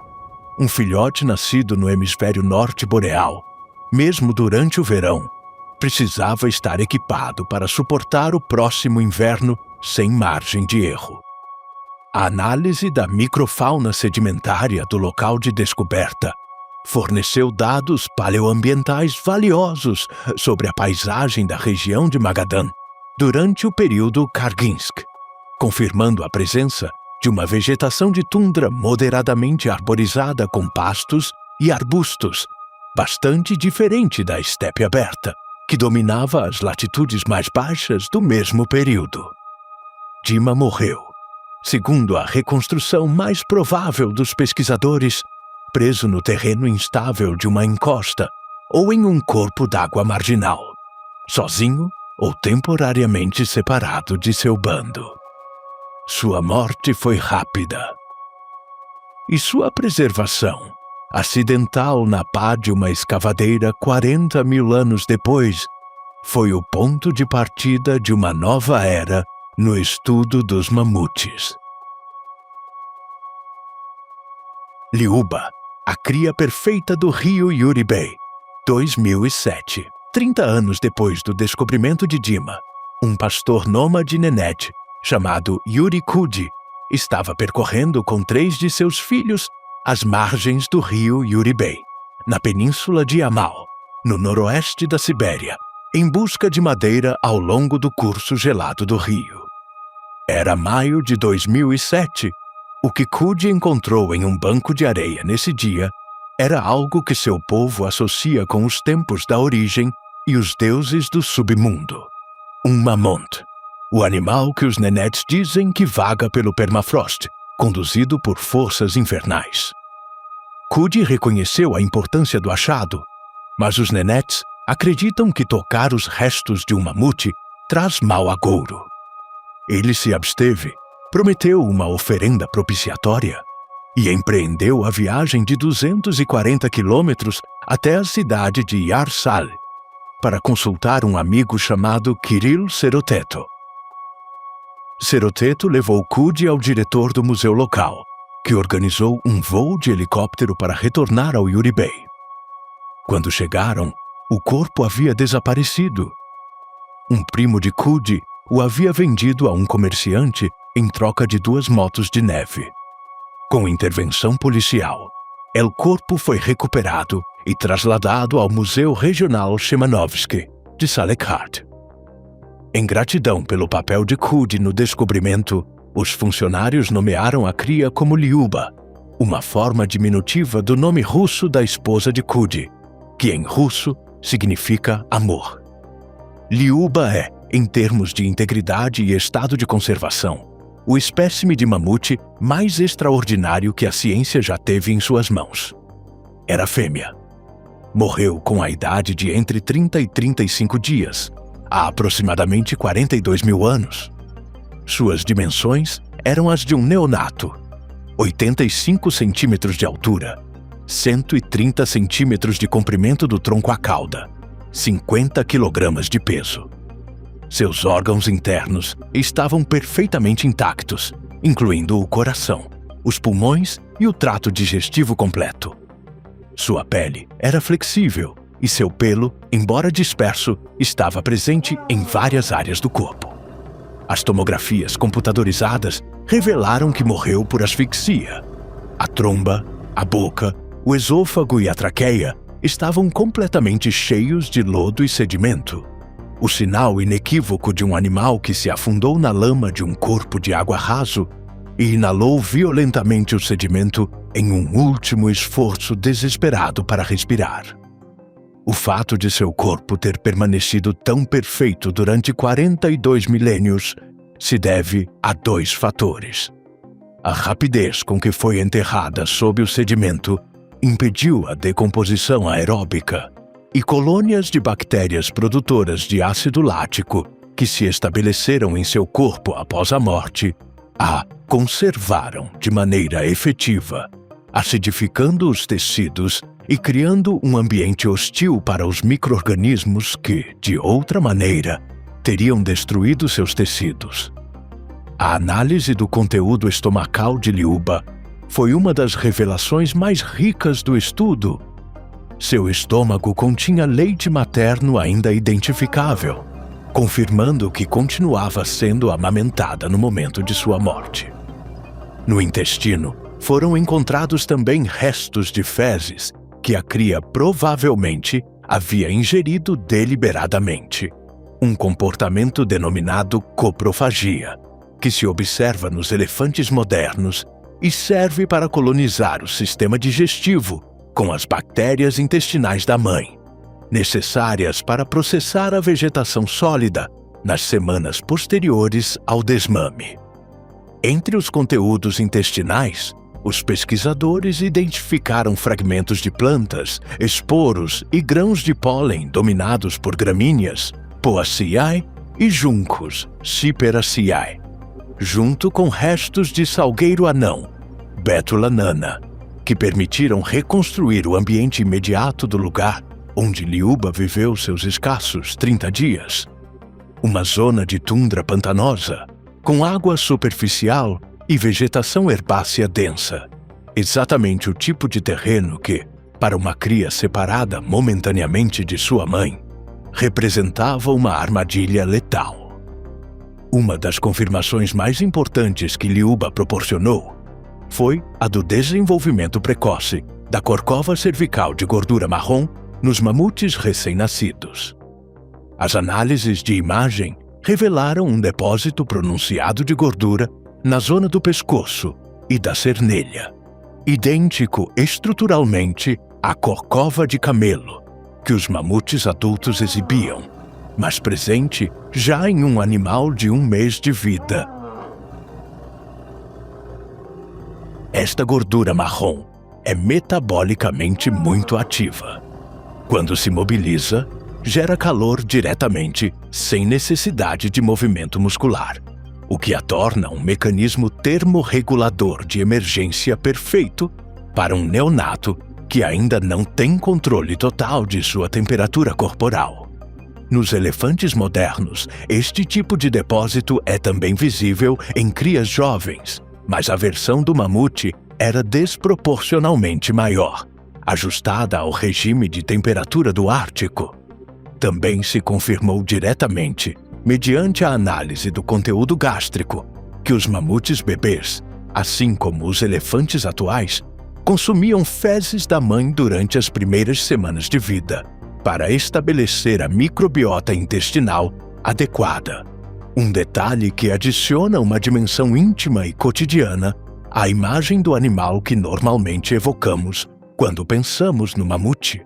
Um filhote nascido no hemisfério norte boreal, mesmo durante o verão, precisava estar equipado para suportar o próximo inverno sem margem de erro. A análise da microfauna sedimentária do local de descoberta forneceu dados paleoambientais valiosos sobre a paisagem da região de Magadan durante o período Karginsk, confirmando a presença de uma vegetação de tundra moderadamente arborizada com pastos e arbustos, bastante diferente da estepe aberta, que dominava as latitudes mais baixas do mesmo período. Dima morreu, segundo a reconstrução mais provável dos pesquisadores, preso no terreno instável de uma encosta ou em um corpo d'água marginal, sozinho ou temporariamente separado de seu bando. Sua morte foi rápida. E sua preservação, acidental na pá de uma escavadeira 40 mil anos depois, foi o ponto de partida de uma nova era no estudo dos mamutes. Liuba, a cria perfeita do rio Yuri-Bey, 2007. 30 anos depois do descobrimento de Dima, um pastor nômade Nened, chamado Yuri Kudi, estava percorrendo com 3 de seus filhos as margens do rio Yuri-Bey, na península de Yamal, no noroeste da Sibéria, em busca de madeira ao longo do curso gelado do rio. Era maio de 2007. O que Kudi encontrou em um banco de areia nesse dia era algo que seu povo associa com os tempos da origem e os deuses do submundo. Um mamont, o animal que os Nenets dizem que vaga pelo permafrost, conduzido por forças infernais. Kudi reconheceu a importância do achado Mas os nenetes acreditam que tocar os restos de um mamute traz mau agouro. Ele se absteve, prometeu uma oferenda propiciatória e empreendeu a viagem de 240 quilômetros até a cidade de Yarsal para consultar um amigo chamado Kirill Seroteto. Seroteto levou Cudi ao diretor do museu local, que organizou um voo de helicóptero para retornar ao Yuri Bey. Quando chegaram, o corpo havia desaparecido. Um primo de Cudi o havia vendido a um comerciante em troca de 2 motos de neve. Com intervenção policial, o corpo foi recuperado e trasladado ao Museu Regional Chemanovsky de Salekhardt. Em gratidão pelo papel de Cudi no descobrimento, os funcionários nomearam a cria como Liuba, uma forma diminutiva do nome russo da esposa de Cudi, que em russo significa amor. Liuba é, em termos de integridade e estado de conservação, o espécime de mamute mais extraordinário que a ciência já teve em suas mãos. Era fêmea. Morreu com a idade de entre 30 e 35 dias, há aproximadamente 42 mil anos. Suas dimensões eram as de um neonato: 85 centímetros de altura, 130 centímetros de comprimento do tronco à cauda, 50 quilogramas de peso. Seus órgãos internos estavam perfeitamente intactos, incluindo o coração, os pulmões e o trato digestivo completo. Sua pele era flexível e seu pelo, embora disperso, estava presente em várias áreas do corpo. As tomografias computadorizadas revelaram que morreu por asfixia. A tromba, a boca, o esôfago e a traqueia estavam completamente cheios de lodo e sedimento. O sinal inequívoco de um animal que se afundou na lama de um corpo de água raso e inalou violentamente o sedimento em um último esforço desesperado para respirar. O fato de seu corpo ter permanecido tão perfeito durante 42 milênios se deve a 2 fatores. A rapidez com que foi enterrada sob o sedimento impediu a decomposição aeróbica, e colônias de bactérias produtoras de ácido lático que se estabeleceram em seu corpo após a morte a conservaram de maneira efetiva, acidificando os tecidos e criando um ambiente hostil para os micro-organismos que, de outra maneira, teriam destruído seus tecidos. A análise do conteúdo estomacal de Liuba foi uma das revelações mais ricas do estudo. Seu estômago continha leite materno ainda identificável, confirmando que continuava sendo amamentada no momento de sua morte. No intestino, foram encontrados também restos de fezes que a cria provavelmente havia ingerido deliberadamente, um comportamento denominado coprofagia, que se observa nos elefantes modernos e serve para colonizar o sistema digestivo com as bactérias intestinais da mãe, necessárias para processar a vegetação sólida nas semanas posteriores ao desmame. Entre os conteúdos intestinais, os pesquisadores identificaram fragmentos de plantas, esporos e grãos de pólen dominados por gramíneas, Poaceae e juncos, Cyperaceae, junto com restos de salgueiro anão, Betula nana, que permitiram reconstruir o ambiente imediato do lugar onde Liuba viveu seus escassos 30 dias. Uma zona de tundra pantanosa, com água superficial e vegetação herbácea densa. Exatamente o tipo de terreno que, para uma cria separada momentaneamente de sua mãe, representava uma armadilha letal. Uma das confirmações mais importantes que Liuba proporcionou foi a do desenvolvimento precoce da corcova cervical de gordura marrom nos mamutes recém-nascidos. As análises de imagem revelaram um depósito pronunciado de gordura na zona do pescoço e da cernelha, idêntico estruturalmente à corcova de camelo que os mamutes adultos exibiam, mas presente já em um animal de 1 mês de vida. Esta gordura marrom é metabolicamente muito ativa. Quando se mobiliza, gera calor diretamente, sem necessidade de movimento muscular, o que a torna um mecanismo termorregulador de emergência perfeito para um neonato que ainda não tem controle total de sua temperatura corporal. Nos elefantes modernos, este tipo de depósito é também visível em crias jovens, mas a versão do mamute era desproporcionalmente maior, ajustada ao regime de temperatura do Ártico. Também se confirmou diretamente, mediante a análise do conteúdo gástrico, que os mamutes bebês, assim como os elefantes atuais, consumiam fezes da mãe durante as primeiras semanas de vida, para estabelecer a microbiota intestinal adequada. Um detalhe que adiciona uma dimensão íntima e cotidiana à imagem do animal que normalmente evocamos quando pensamos no mamute.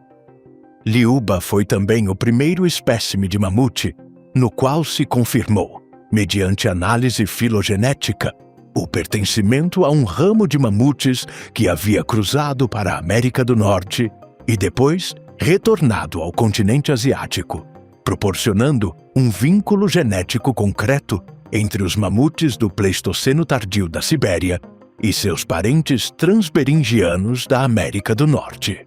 Liuba foi também o primeiro espécime de mamute no qual se confirmou, mediante análise filogenética, o pertencimento a um ramo de mamutes que havia cruzado para a América do Norte e depois retornado ao continente asiático, proporcionando um vínculo genético concreto entre os mamutes do Pleistoceno tardio da Sibéria e seus parentes transberingianos da América do Norte.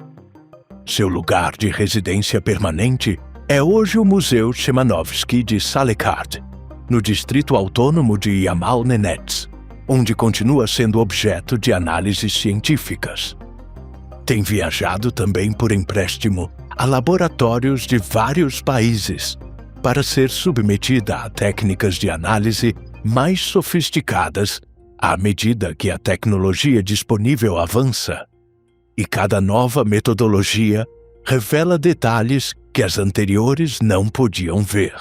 Seu lugar de residência permanente é hoje o Museu Chemanovsky de Salekard, no distrito autônomo de Yamal-Nenets, onde continua sendo objeto de análises científicas. Tem viajado também por empréstimo a laboratórios de vários países para ser submetida a técnicas de análise mais sofisticadas à medida que a tecnologia disponível avança, e cada nova metodologia revela detalhes que as anteriores não podiam ver.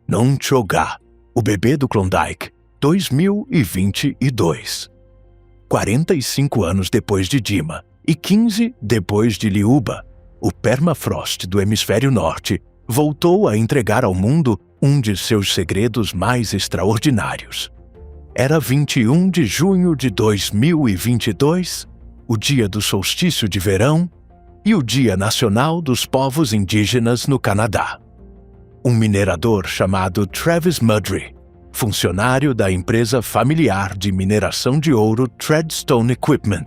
Nunchoga, o bebê do Klondike, 2022. 45 anos depois de Dima e 15 depois de Liuba, o permafrost do hemisfério norte voltou a entregar ao mundo um de seus segredos mais extraordinários. Era 21 de junho de 2022, o dia do solstício de verão e o Dia Nacional dos Povos Indígenas no Canadá. Um minerador chamado Travis Mudry, funcionário da empresa familiar de mineração de ouro Treadstone Equipment,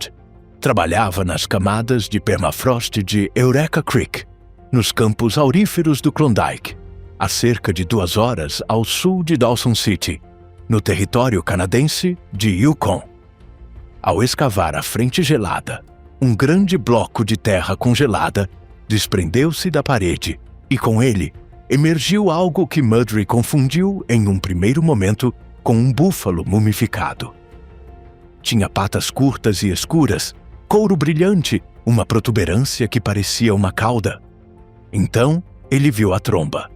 trabalhava nas camadas de permafrost de Eureka Creek, nos campos auríferos do Klondike, a cerca de 2 horas ao sul de Dawson City, no território canadense de Yukon. Ao escavar a frente gelada, um grande bloco de terra congelada desprendeu-se da parede e, com ele, emergiu algo que Mudry confundiu em um primeiro momento com um búfalo mumificado. Tinha patas curtas e escuras, couro brilhante, uma protuberância que parecia uma cauda. Então, ele viu a tromba.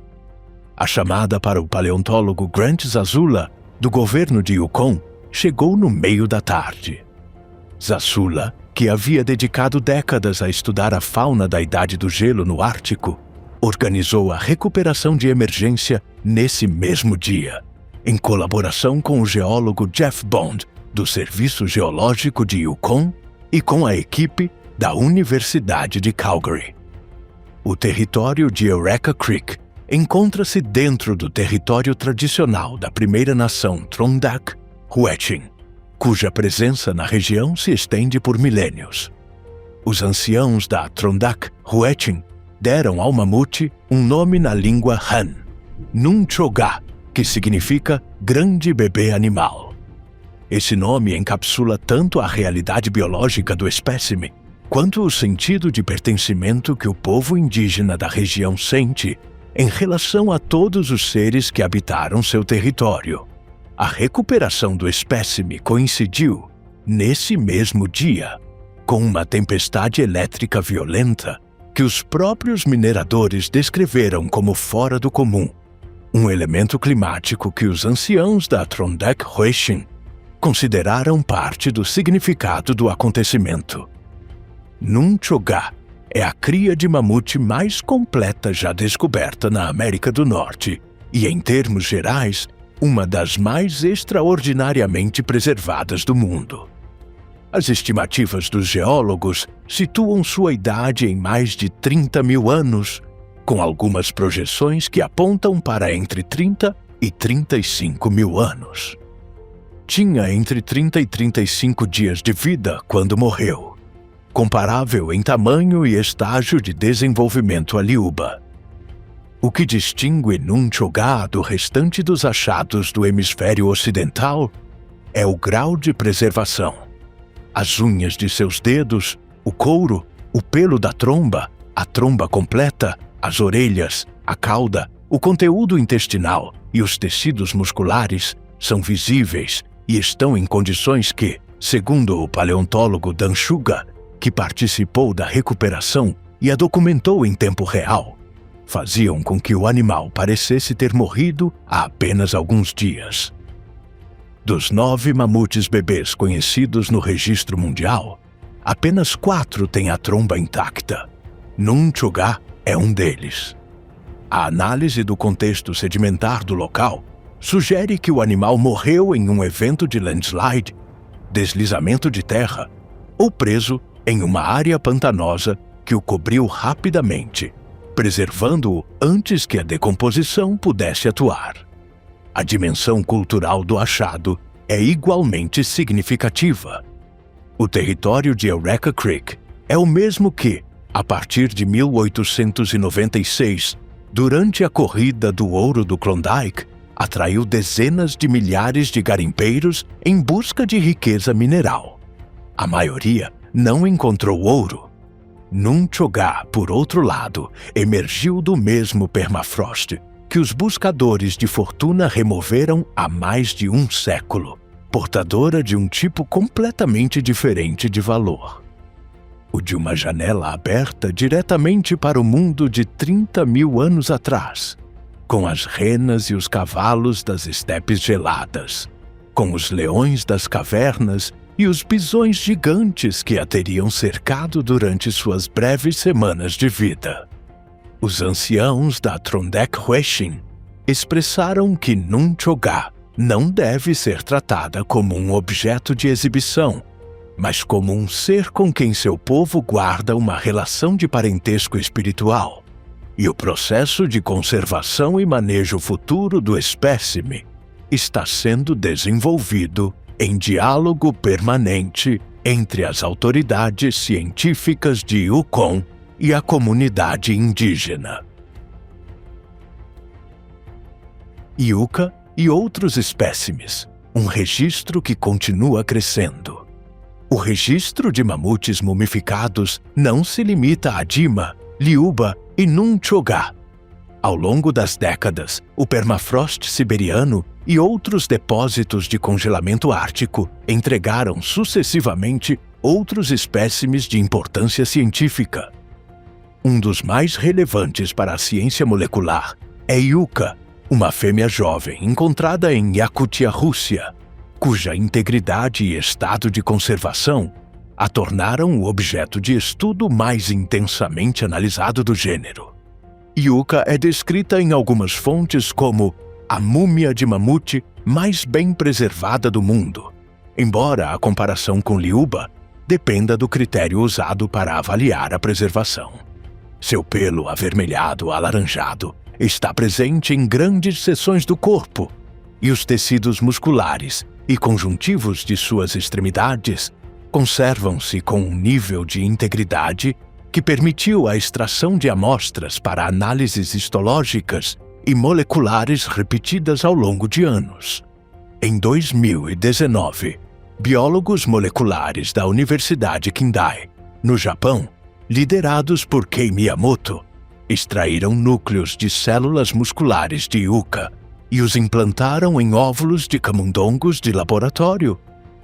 A chamada para o paleontólogo Grant Zazula, do governo de Yukon, chegou no meio da tarde. Zazula, que havia dedicado décadas a estudar a fauna da Idade do Gelo no Ártico, organizou a recuperação de emergência nesse mesmo dia, em colaboração com o geólogo Jeff Bond, do Serviço Geológico de Yukon, e com a equipe da Universidade de Calgary. O território de Eureka Creek encontra-se dentro do território tradicional da primeira nação Trondak-Huetching, cuja presença na região se estende por milênios. Os anciãos da Trondak-Huetching deram ao mamute um nome na língua Han, Nunchoga, que significa grande bebê animal. Esse nome encapsula tanto a realidade biológica do espécime, quanto o sentido de pertencimento que o povo indígena da região sente em relação a todos os seres que habitaram seu território. A recuperação do espécime coincidiu, nesse mesmo dia, com uma tempestade elétrica violenta que os próprios mineradores descreveram como fora do comum, um elemento climático que os anciãos da Trondak-Huetching consideraram parte do significado do acontecimento. Nunchoga é a cria de mamute mais completa já descoberta na América do Norte e, em termos gerais, uma das mais extraordinariamente preservadas do mundo. As estimativas dos geólogos situam sua idade em mais de 30 mil anos, com algumas projeções que apontam para entre 30 e 35 mil anos. Tinha entre 30 e 35 dias de vida quando morreu, comparável em tamanho e estágio de desenvolvimento a Liuba. O que distingue Nunchoga do restante dos achados do hemisfério ocidental é o grau de preservação. As unhas de seus dedos, o couro, o pelo da tromba, a tromba completa, as orelhas, a cauda, o conteúdo intestinal e os tecidos musculares são visíveis e estão em condições que, segundo o paleontólogo Dan Shuga, que participou da recuperação e a documentou em tempo real, faziam com que o animal parecesse ter morrido há apenas alguns dias. Dos 9 mamutes bebês conhecidos no registro mundial, apenas 4 têm a tromba intacta. Nunchoga é um deles. A análise do contexto sedimentar do local sugere que o animal morreu em um evento de landslide, deslizamento de terra, ou preso em uma área pantanosa que o cobriu rapidamente, preservando-o antes que a decomposição pudesse atuar. A dimensão cultural do achado é igualmente significativa. O território de Eureka Creek é o mesmo que, a partir de 1896, durante a corrida do ouro do Klondike, atraiu dezenas de milhares de garimpeiros em busca de riqueza mineral. A maioria não encontrou ouro. Nunchoga, por outro lado, emergiu do mesmo permafrost que os buscadores de fortuna removeram há mais de um século, portadora de um tipo completamente diferente de valor. O de uma janela aberta diretamente para o mundo de 30 mil anos atrás, com as renas e os cavalos das estepes geladas, com os leões das cavernas e os bisões gigantes que a teriam cercado durante suas breves semanas de vida. Os anciãos da Trondheim Hwecyn expressaram que Nunchoga não deve ser tratada como um objeto de exibição, mas como um ser com quem seu povo guarda uma relação de parentesco espiritual, e o processo de conservação e manejo futuro do espécime está sendo desenvolvido em diálogo permanente entre as autoridades científicas de Yukon e a comunidade indígena. Yucca e outros espécimes, um registro que continua crescendo. O registro de mamutes mumificados não se limita a Dima, Liuba e Nunchoga. Ao longo das décadas, o permafrost siberiano e outros depósitos de congelamento ártico entregaram sucessivamente outros espécimes de importância científica. Um dos mais relevantes para a ciência molecular é Yucca, uma fêmea jovem encontrada em Yakutia, Rússia, cuja integridade e estado de conservação a tornaram o objeto de estudo mais intensamente analisado do gênero. Yucca é descrita em algumas fontes como a múmia de mamute mais bem preservada do mundo, embora a comparação com Liuba dependa do critério usado para avaliar a preservação. Seu pelo avermelhado alaranjado está presente em grandes seções do corpo, e os tecidos musculares e conjuntivos de suas extremidades conservam-se com um nível de integridade que permitiu a extração de amostras para análises histológicas e moleculares repetidas ao longo de anos. Em 2019, biólogos moleculares da Universidade Kindai, no Japão, liderados por Kei Miyamoto, extraíram núcleos de células musculares de Yucca e os implantaram em óvulos de camundongos de laboratório,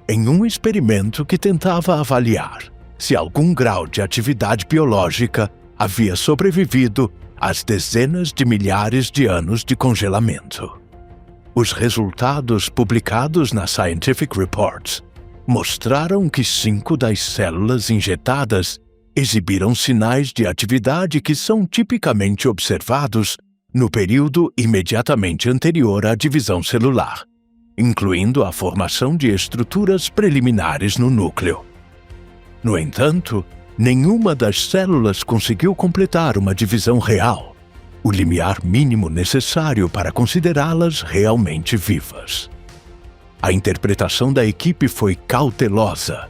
em um experimento que tentava avaliar se algum grau de atividade biológica havia sobrevivido às dezenas de milhares de anos de congelamento. Os resultados publicados na Scientific Reports mostraram que 5 das células injetadas exibiram sinais de atividade que são tipicamente observados no período imediatamente anterior à divisão celular, incluindo a formação de estruturas preliminares no núcleo, No entanto, nenhuma das células conseguiu completar uma divisão real, o limiar mínimo necessário para considerá-las realmente vivas. A interpretação da equipe foi cautelosa.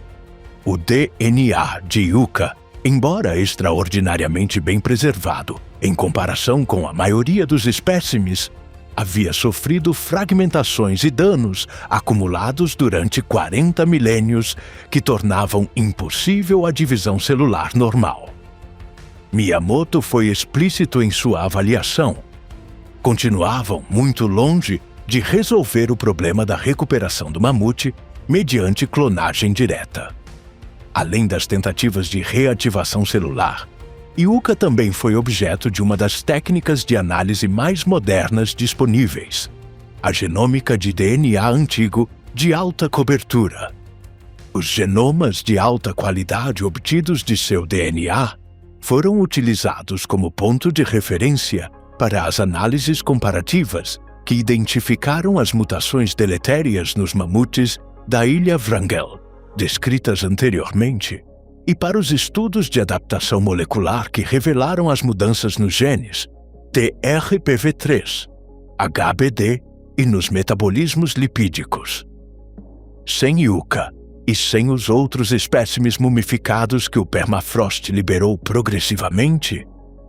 O DNA de Yucca, embora extraordinariamente bem preservado em comparação com a maioria dos espécimes, havia sofrido fragmentações e danos acumulados durante 40 milênios que tornavam impossível a divisão celular normal. Miyamoto foi explícito em sua avaliação. Continuavam muito longe de resolver o problema da recuperação do mamute mediante clonagem direta. Além das tentativas de reativação celular, Yucca também foi objeto de uma das técnicas de análise mais modernas disponíveis, a genômica de DNA antigo de alta cobertura. Os genomas de alta qualidade obtidos de seu DNA foram utilizados como ponto de referência para as análises comparativas que identificaram as mutações deletérias nos mamutes da Ilha Wrangel, descritas anteriormente, e para os estudos de adaptação molecular que revelaram as mudanças nos genes TRPV3, HBD e nos metabolismos lipídicos. Sem Yucca e sem os outros espécimes mumificados que o permafrost liberou progressivamente,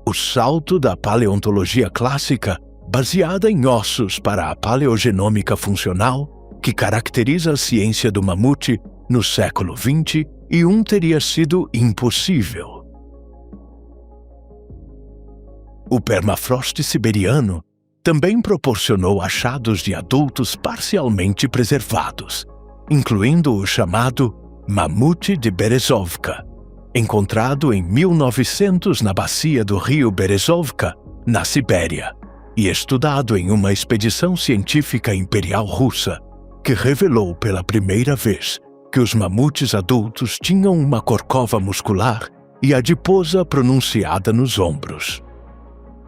o salto da paleontologia clássica, baseada em ossos, para a paleogenômica funcional, que caracteriza a ciência do mamute no século XXI, teria sido impossível. O permafrost siberiano também proporcionou achados de adultos parcialmente preservados, incluindo o chamado mamute de Berezovka, encontrado em 1900 na bacia do rio Berezovka, na Sibéria, e estudado em uma expedição científica imperial russa, que revelou pela primeira vez que os mamutes adultos tinham uma corcova muscular e adiposa pronunciada nos ombros.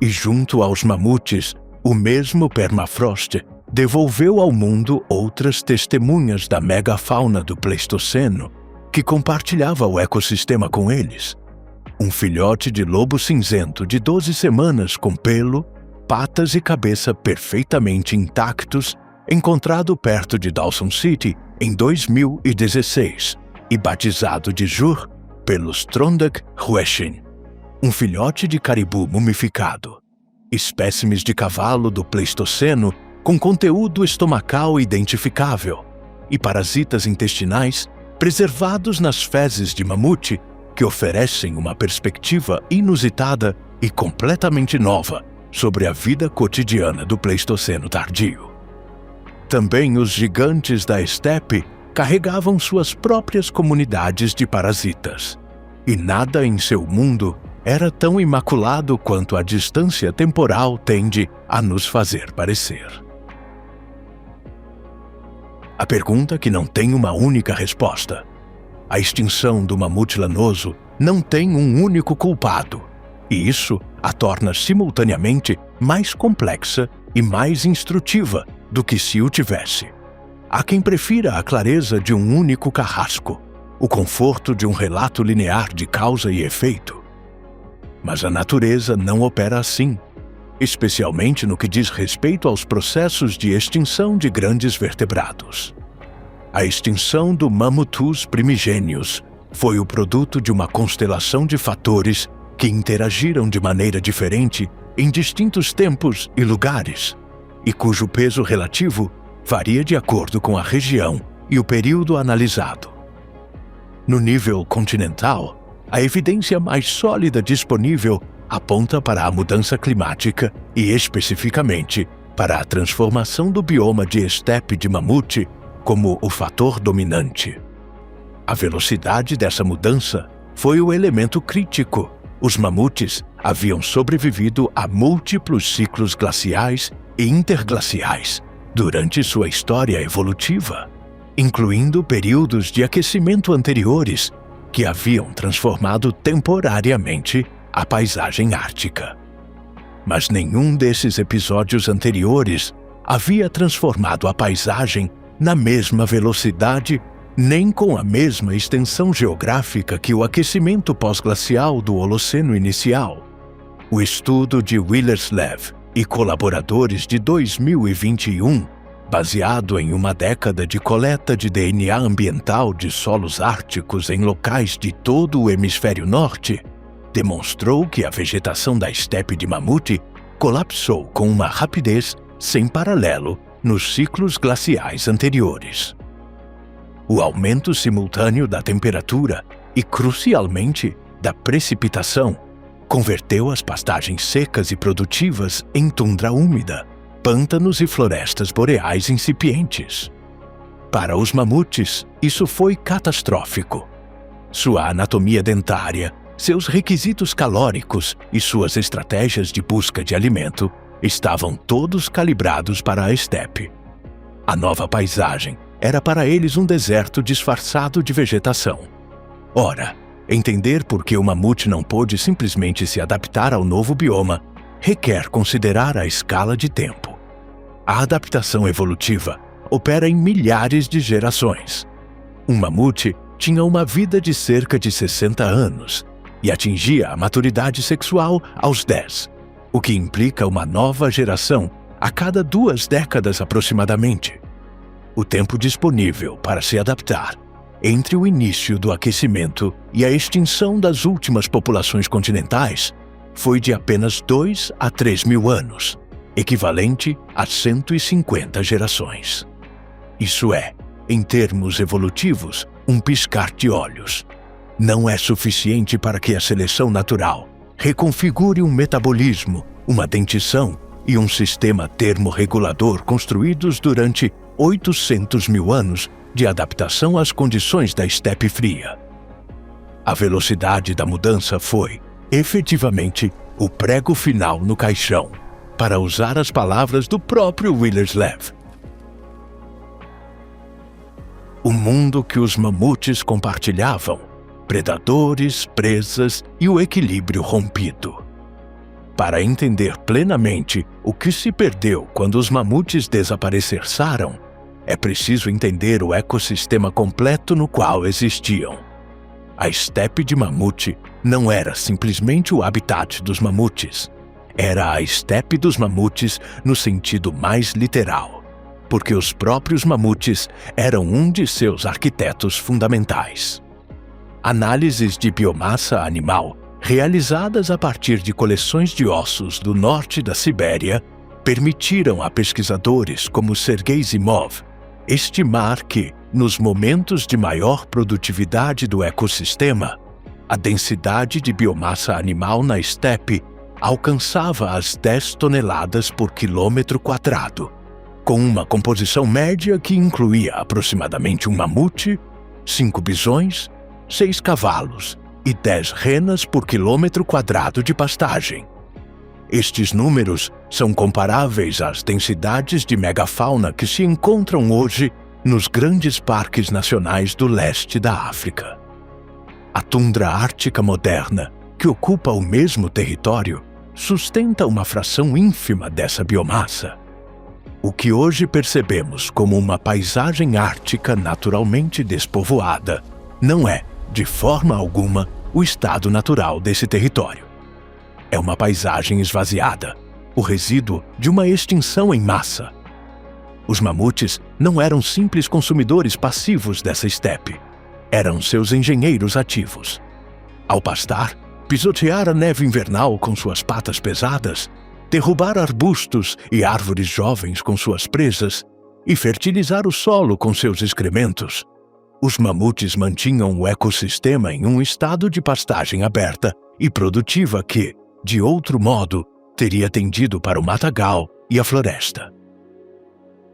E junto aos mamutes, o mesmo permafrost devolveu ao mundo outras testemunhas da megafauna do Pleistoceno, que compartilhava o ecossistema com eles. Um filhote de lobo cinzento de 12 semanas com pelo, patas e cabeça perfeitamente intactos, encontrado perto de Dawson City em 2016 e batizado de Jur pelos Trondak Hueshin. Um filhote de caribu mumificado. Espécimes de cavalo do Pleistoceno com conteúdo estomacal identificável e parasitas intestinais preservados nas fezes de mamute, que oferecem uma perspectiva inusitada e completamente nova sobre a vida cotidiana do Pleistoceno tardio. Também os gigantes da estepe carregavam suas próprias comunidades de parasitas, e nada em seu mundo era tão imaculado quanto a distância temporal tende a nos fazer parecer. A pergunta que não tem uma única resposta. A extinção do mamute lanoso não tem um único culpado, e isso a torna simultaneamente mais complexa e mais instrutiva do que se o tivesse. Há quem prefira a clareza de um único carrasco, o conforto de um relato linear de causa e efeito. Mas a natureza não opera assim, especialmente no que diz respeito aos processos de extinção de grandes vertebrados. A extinção do Mammutus primigênios foi o produto de uma constelação de fatores que interagiram de maneira diferente em distintos tempos e lugares, e cujo peso relativo varia de acordo com a região e o período analisado. No nível continental, a evidência mais sólida disponível aponta para a mudança climática e, especificamente, para a transformação do bioma de estepe de mamute como o fator dominante. A velocidade dessa mudança foi o elemento crítico. Os mamutes haviam sobrevivido a múltiplos ciclos glaciais e interglaciais durante sua história evolutiva, incluindo períodos de aquecimento anteriores que haviam transformado temporariamente a paisagem ártica. Mas nenhum desses episódios anteriores havia transformado a paisagem na mesma velocidade nem com a mesma extensão geográfica que o aquecimento pós-glacial do Holoceno inicial. O estudo de Willerslev e colaboradores de 2021, baseado em uma década de coleta de DNA ambiental de solos árticos em locais de todo o hemisfério norte, demonstrou que a vegetação da estepe de mamute colapsou com uma rapidez sem paralelo nos ciclos glaciais anteriores. O aumento simultâneo da temperatura e, crucialmente, da precipitação converteu as pastagens secas e produtivas em tundra úmida, pântanos e florestas boreais incipientes. Para os mamutes, isso foi catastrófico. Sua anatomia dentária, seus requisitos calóricos e suas estratégias de busca de alimento estavam todos calibrados para a estepe. A nova paisagem era para eles um deserto disfarçado de vegetação. Ora, entender por que o mamute não pôde simplesmente se adaptar ao novo bioma requer considerar a escala de tempo. A adaptação evolutiva opera em milhares de gerações. Um mamute tinha uma vida de cerca de 60 anos e atingia a maturidade sexual aos 10, o que implica uma nova geração a cada 2 décadas aproximadamente. O tempo disponível para se adaptar entre o início do aquecimento e a extinção das últimas populações continentais foi de apenas 2 a 3 mil anos, equivalente a 150 gerações. Isso é, em termos evolutivos, um piscar de olhos. Não é suficiente para que a seleção natural reconfigure um metabolismo, uma dentição e um sistema termorregulador construídos durante 800 mil anos de adaptação às condições da estepe fria. A velocidade da mudança foi, efetivamente, o prego final no caixão, para usar as palavras do próprio Willerslev. O mundo que os mamutes compartilhavam, predadores, presas e o equilíbrio rompido. Para entender plenamente o que se perdeu quando os mamutes desapareceram, é preciso entender o ecossistema completo no qual existiam. A estepe de mamute não era simplesmente o habitat dos mamutes. Era a estepe dos mamutes no sentido mais literal, porque os próprios mamutes eram um de seus arquitetos fundamentais. Análises de biomassa animal realizadas a partir de coleções de ossos do norte da Sibéria permitiram a pesquisadores como Sergei Zimov estimar que, nos momentos de maior produtividade do ecossistema, a densidade de biomassa animal na estepe alcançava as 10 toneladas por quilômetro quadrado, com uma composição média que incluía aproximadamente um mamute, 5 bisões, 6 cavalos e 10 renas por quilômetro quadrado de pastagem. Estes números são comparáveis às densidades de megafauna que se encontram hoje nos grandes parques nacionais do leste da África. A tundra ártica moderna, que ocupa o mesmo território, sustenta uma fração ínfima dessa biomassa. O que hoje percebemos como uma paisagem ártica naturalmente despovoada não é, de forma alguma, o estado natural desse território. É uma paisagem esvaziada, o resíduo de uma extinção em massa. Os mamutes não eram simples consumidores passivos dessa estepe. Eram seus engenheiros ativos. Ao pastar, pisotear a neve invernal com suas patas pesadas, derrubar arbustos e árvores jovens com suas presas e fertilizar o solo com seus excrementos, os mamutes mantinham o ecossistema em um estado de pastagem aberta e produtiva que, de outro modo, teria tendido para o matagal e a floresta.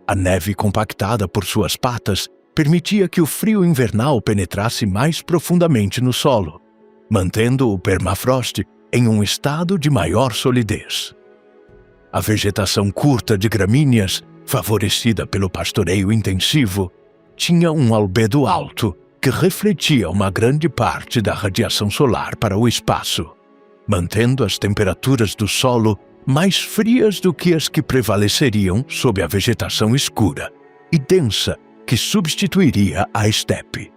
A neve compactada por suas patas permitia que o frio invernal penetrasse mais profundamente no solo, mantendo o permafrost em um estado de maior solidez. A vegetação curta de gramíneas, favorecida pelo pastoreio intensivo, tinha um albedo alto que refletia uma grande parte da radiação solar para o espaço, mantendo as temperaturas do solo mais frias do que as que prevaleceriam sob a vegetação escura e densa que substituiria a estepe.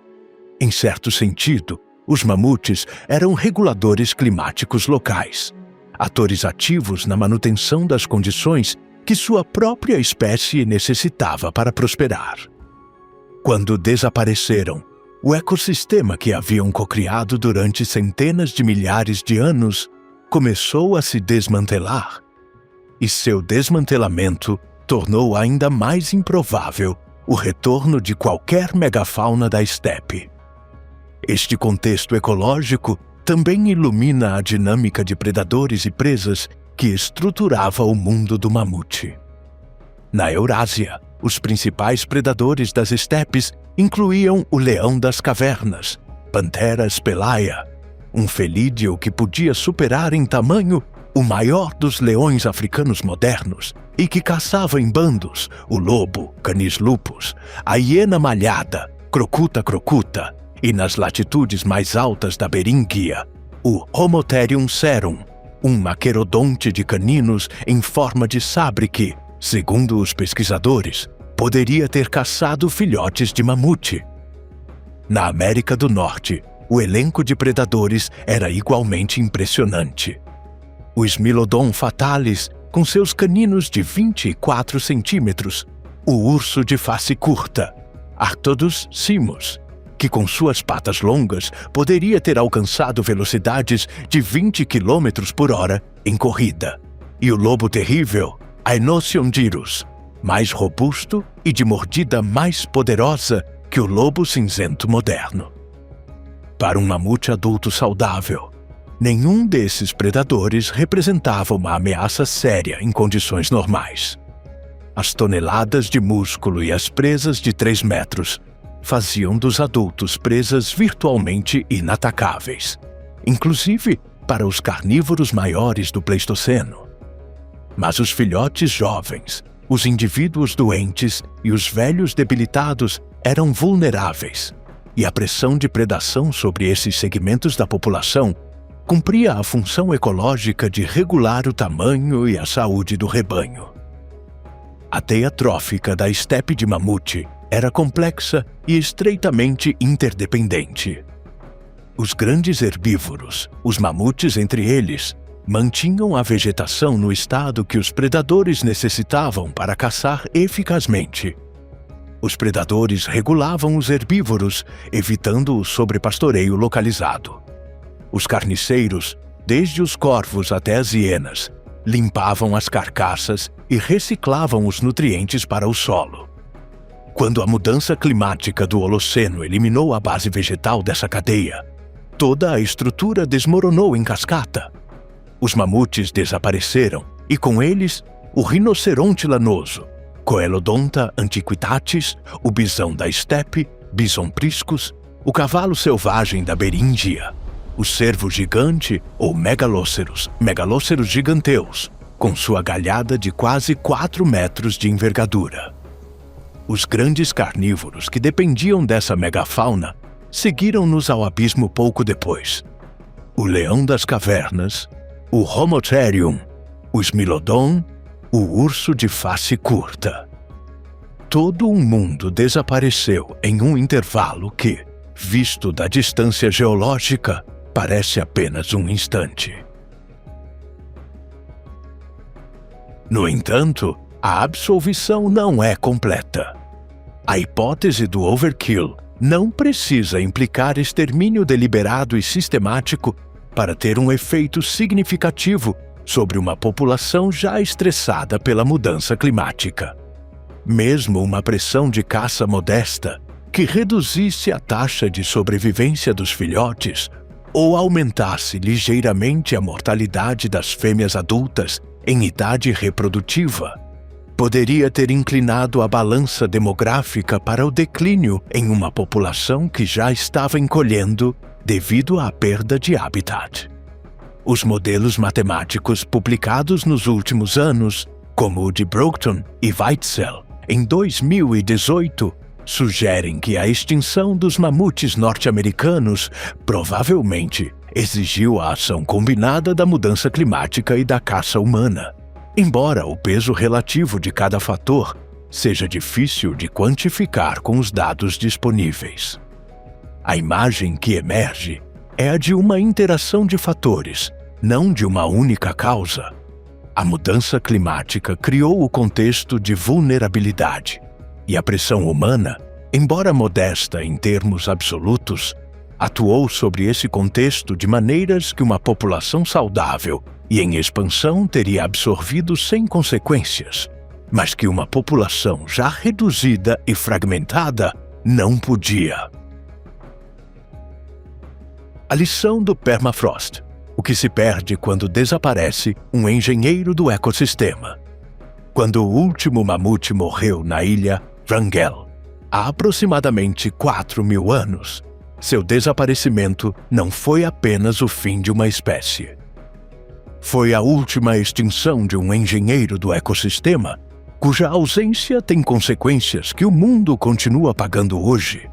Em certo sentido, os mamutes eram reguladores climáticos locais, atores ativos na manutenção das condições que sua própria espécie necessitava para prosperar. Quando desapareceram, o ecossistema que haviam cocriado durante centenas de milhares de anos começou a se desmantelar, e seu desmantelamento tornou ainda mais improvável o retorno de qualquer megafauna da estepe. Este contexto ecológico também ilumina a dinâmica de predadores e presas que estruturava o mundo do mamute. Na Eurásia, os principais predadores das estepes incluíam o leão das cavernas, Panthera spelaea, um felídeo que podia superar em tamanho o maior dos leões africanos modernos e que caçava em bandos o lobo, Canis lupus, a hiena malhada, Crocuta crocuta, e nas latitudes mais altas da Beríngia, o Homotherium serum, um maquerodonte de caninos em forma de sabre que, segundo os pesquisadores, poderia ter caçado filhotes de mamute. Na América do Norte, o elenco de predadores era igualmente impressionante. O Smilodon fatalis, com seus caninos de 24 centímetros, o urso de face curta, Arctodus simus, que com suas patas longas poderia ter alcançado velocidades de 20 km por hora em corrida, e o lobo terrível, Aenociondyrus, mais robusto e de mordida mais poderosa que o lobo cinzento moderno. Para um mamute adulto saudável, nenhum desses predadores representava uma ameaça séria em condições normais. As toneladas de músculo e as presas de 3 metros faziam dos adultos presas virtualmente inatacáveis, inclusive para os carnívoros maiores do Pleistoceno. Mas os filhotes jovens, os indivíduos doentes e os velhos debilitados eram vulneráveis, e a pressão de predação sobre esses segmentos da população cumpria a função ecológica de regular o tamanho e a saúde do rebanho. A teia trófica da estepe de mamute era complexa e estreitamente interdependente. Os grandes herbívoros, os mamutes entre eles, mantinham a vegetação no estado que os predadores necessitavam para caçar eficazmente. Os predadores regulavam os herbívoros, evitando o sobrepastoreio localizado. Os carniceiros, desde os corvos até as hienas, limpavam as carcaças e reciclavam os nutrientes para o solo. Quando a mudança climática do Holoceno eliminou a base vegetal dessa cadeia, toda a estrutura desmoronou em cascata. Os mamutes desapareceram e, com eles, o rinoceronte lanoso, Coelodonta antiquitatis, o bisão da estepe, Bison priscus, o cavalo selvagem da Beríngia, o cervo gigante ou Megalóceros giganteus, com sua galhada de quase 4 metros de envergadura. Os grandes carnívoros que dependiam dessa megafauna seguiram-nos ao abismo pouco depois. O leão das cavernas, o Homotherium, o Smilodon, o urso de face curta. Todo um mundo desapareceu em um intervalo que, visto da distância geológica, parece apenas um instante. No entanto, a absolvição não é completa. A hipótese do overkill não precisa implicar extermínio deliberado e sistemático para ter um efeito significativo sobre uma população já estressada pela mudança climática. Mesmo uma pressão de caça modesta, que reduzisse a taxa de sobrevivência dos filhotes ou aumentasse ligeiramente a mortalidade das fêmeas adultas em idade reprodutiva, poderia ter inclinado a balança demográfica para o declínio em uma população que já estava encolhendo devido à perda de habitat. Os modelos matemáticos publicados nos últimos anos, como o de Broughton e Weitzel, em 2018, sugerem que a extinção dos mamutes norte-americanos provavelmente exigiu a ação combinada da mudança climática e da caça humana, embora o peso relativo de cada fator seja difícil de quantificar com os dados disponíveis. A imagem que emerge é a de uma interação de fatores, não de uma única causa. A mudança climática criou o contexto de vulnerabilidade, e a pressão humana, embora modesta em termos absolutos, atuou sobre esse contexto de maneiras que uma população saudável e em expansão teria absorvido sem consequências, mas que uma população já reduzida e fragmentada não podia. A lição do permafrost: o que se perde quando desaparece um engenheiro do ecossistema. Quando o último mamute morreu na ilha Wrangell, há aproximadamente 4.000 anos, seu desaparecimento não foi apenas o fim de uma espécie. Foi a última extinção de um engenheiro do ecossistema, cuja ausência tem consequências que o mundo continua pagando hoje.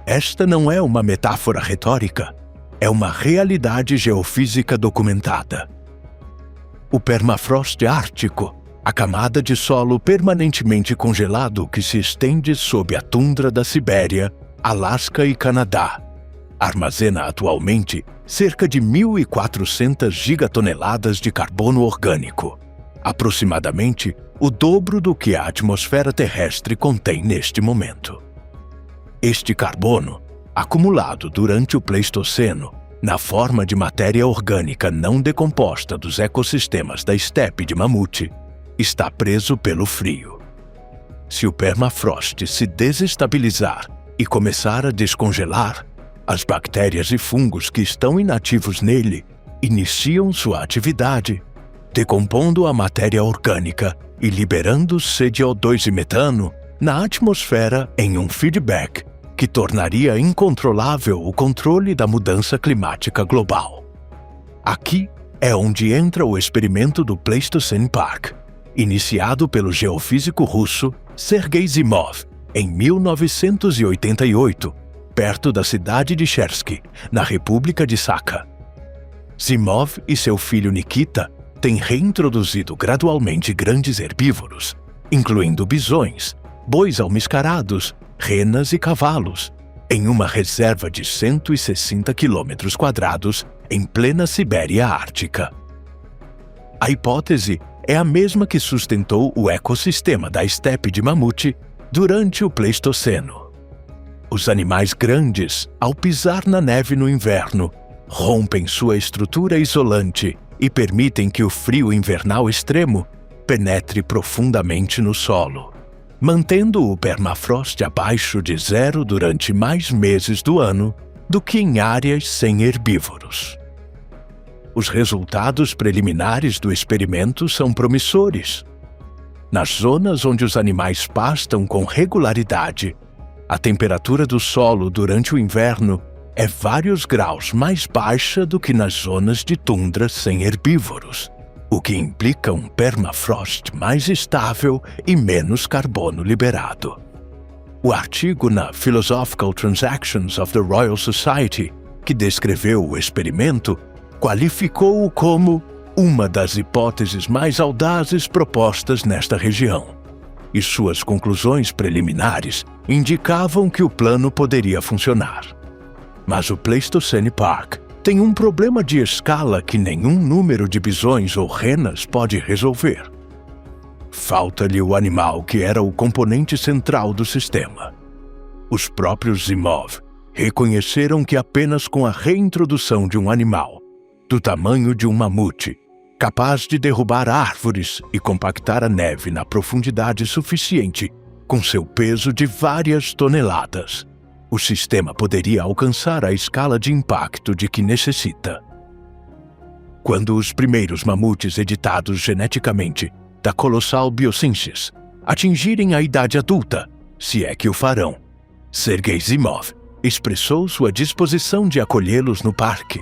Esta não é uma metáfora retórica, é uma realidade geofísica documentada. O permafrost ártico, a camada de solo permanentemente congelado que se estende sob a tundra da Sibéria, Alasca e Canadá, armazena atualmente cerca de 1.400 gigatoneladas de carbono orgânico, aproximadamente o dobro do que a atmosfera terrestre contém neste momento. Este carbono, acumulado durante o Pleistoceno, na forma de matéria orgânica não decomposta dos ecossistemas da estepe de mamute, está preso pelo frio. Se o permafrost se desestabilizar e começar a descongelar, as bactérias e fungos que estão inativos nele iniciam sua atividade, decompondo a matéria orgânica e liberando CO2 e metano na atmosfera em um feedback que tornaria incontrolável o controle da mudança climática global. Aqui é onde entra o experimento do Pleistocene Park, iniciado pelo geofísico russo Sergei Zimov em 1988, perto da cidade de Chersky, na República de Sakha. Zimov e seu filho Nikita têm reintroduzido gradualmente grandes herbívoros, incluindo bisões, bois almiscarados, renas e cavalos, em uma reserva de 160 km² em plena Sibéria Ártica. A hipótese é a mesma que sustentou o ecossistema da estepe de mamute durante o Pleistoceno. Os animais grandes, ao pisar na neve no inverno, rompem sua estrutura isolante e permitem que o frio invernal extremo penetre profundamente no solo, mantendo o permafrost abaixo de zero durante mais meses do ano do que em áreas sem herbívoros. Os resultados preliminares do experimento são promissores. Nas zonas onde os animais pastam com regularidade, a temperatura do solo durante o inverno é vários graus mais baixa do que nas zonas de tundra sem herbívoros, o que implica um permafrost mais estável e menos carbono liberado. O artigo na Philosophical Transactions of the Royal Society, que descreveu o experimento, qualificou-o como uma das hipóteses mais audazes propostas nesta região, e suas conclusões preliminares indicavam que o plano poderia funcionar. Mas o Pleistocene Park tem um problema de escala que nenhum número de bisões ou renas pode resolver. Falta-lhe o animal que era o componente central do sistema. Os próprios Zimov reconheceram que apenas com a reintrodução de um animal do tamanho de um mamute, capaz de derrubar árvores e compactar a neve na profundidade suficiente com seu peso de várias toneladas, o sistema poderia alcançar a escala de impacto de que necessita. Quando os primeiros mamutes editados geneticamente da colossal Biosciences atingirem a idade adulta, se é que o farão, Sergei Zimov expressou sua disposição de acolhê-los no parque.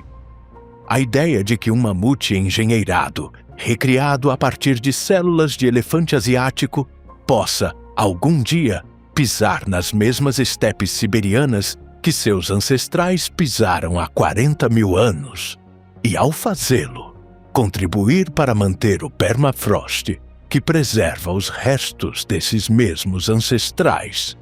A ideia de que um mamute engenheirado, recriado a partir de células de elefante asiático, possa, algum dia, pisar nas mesmas estepes siberianas que seus ancestrais pisaram há 40.000 anos, e ao fazê-lo, contribuir para manter o permafrost, que preserva os restos desses mesmos ancestrais.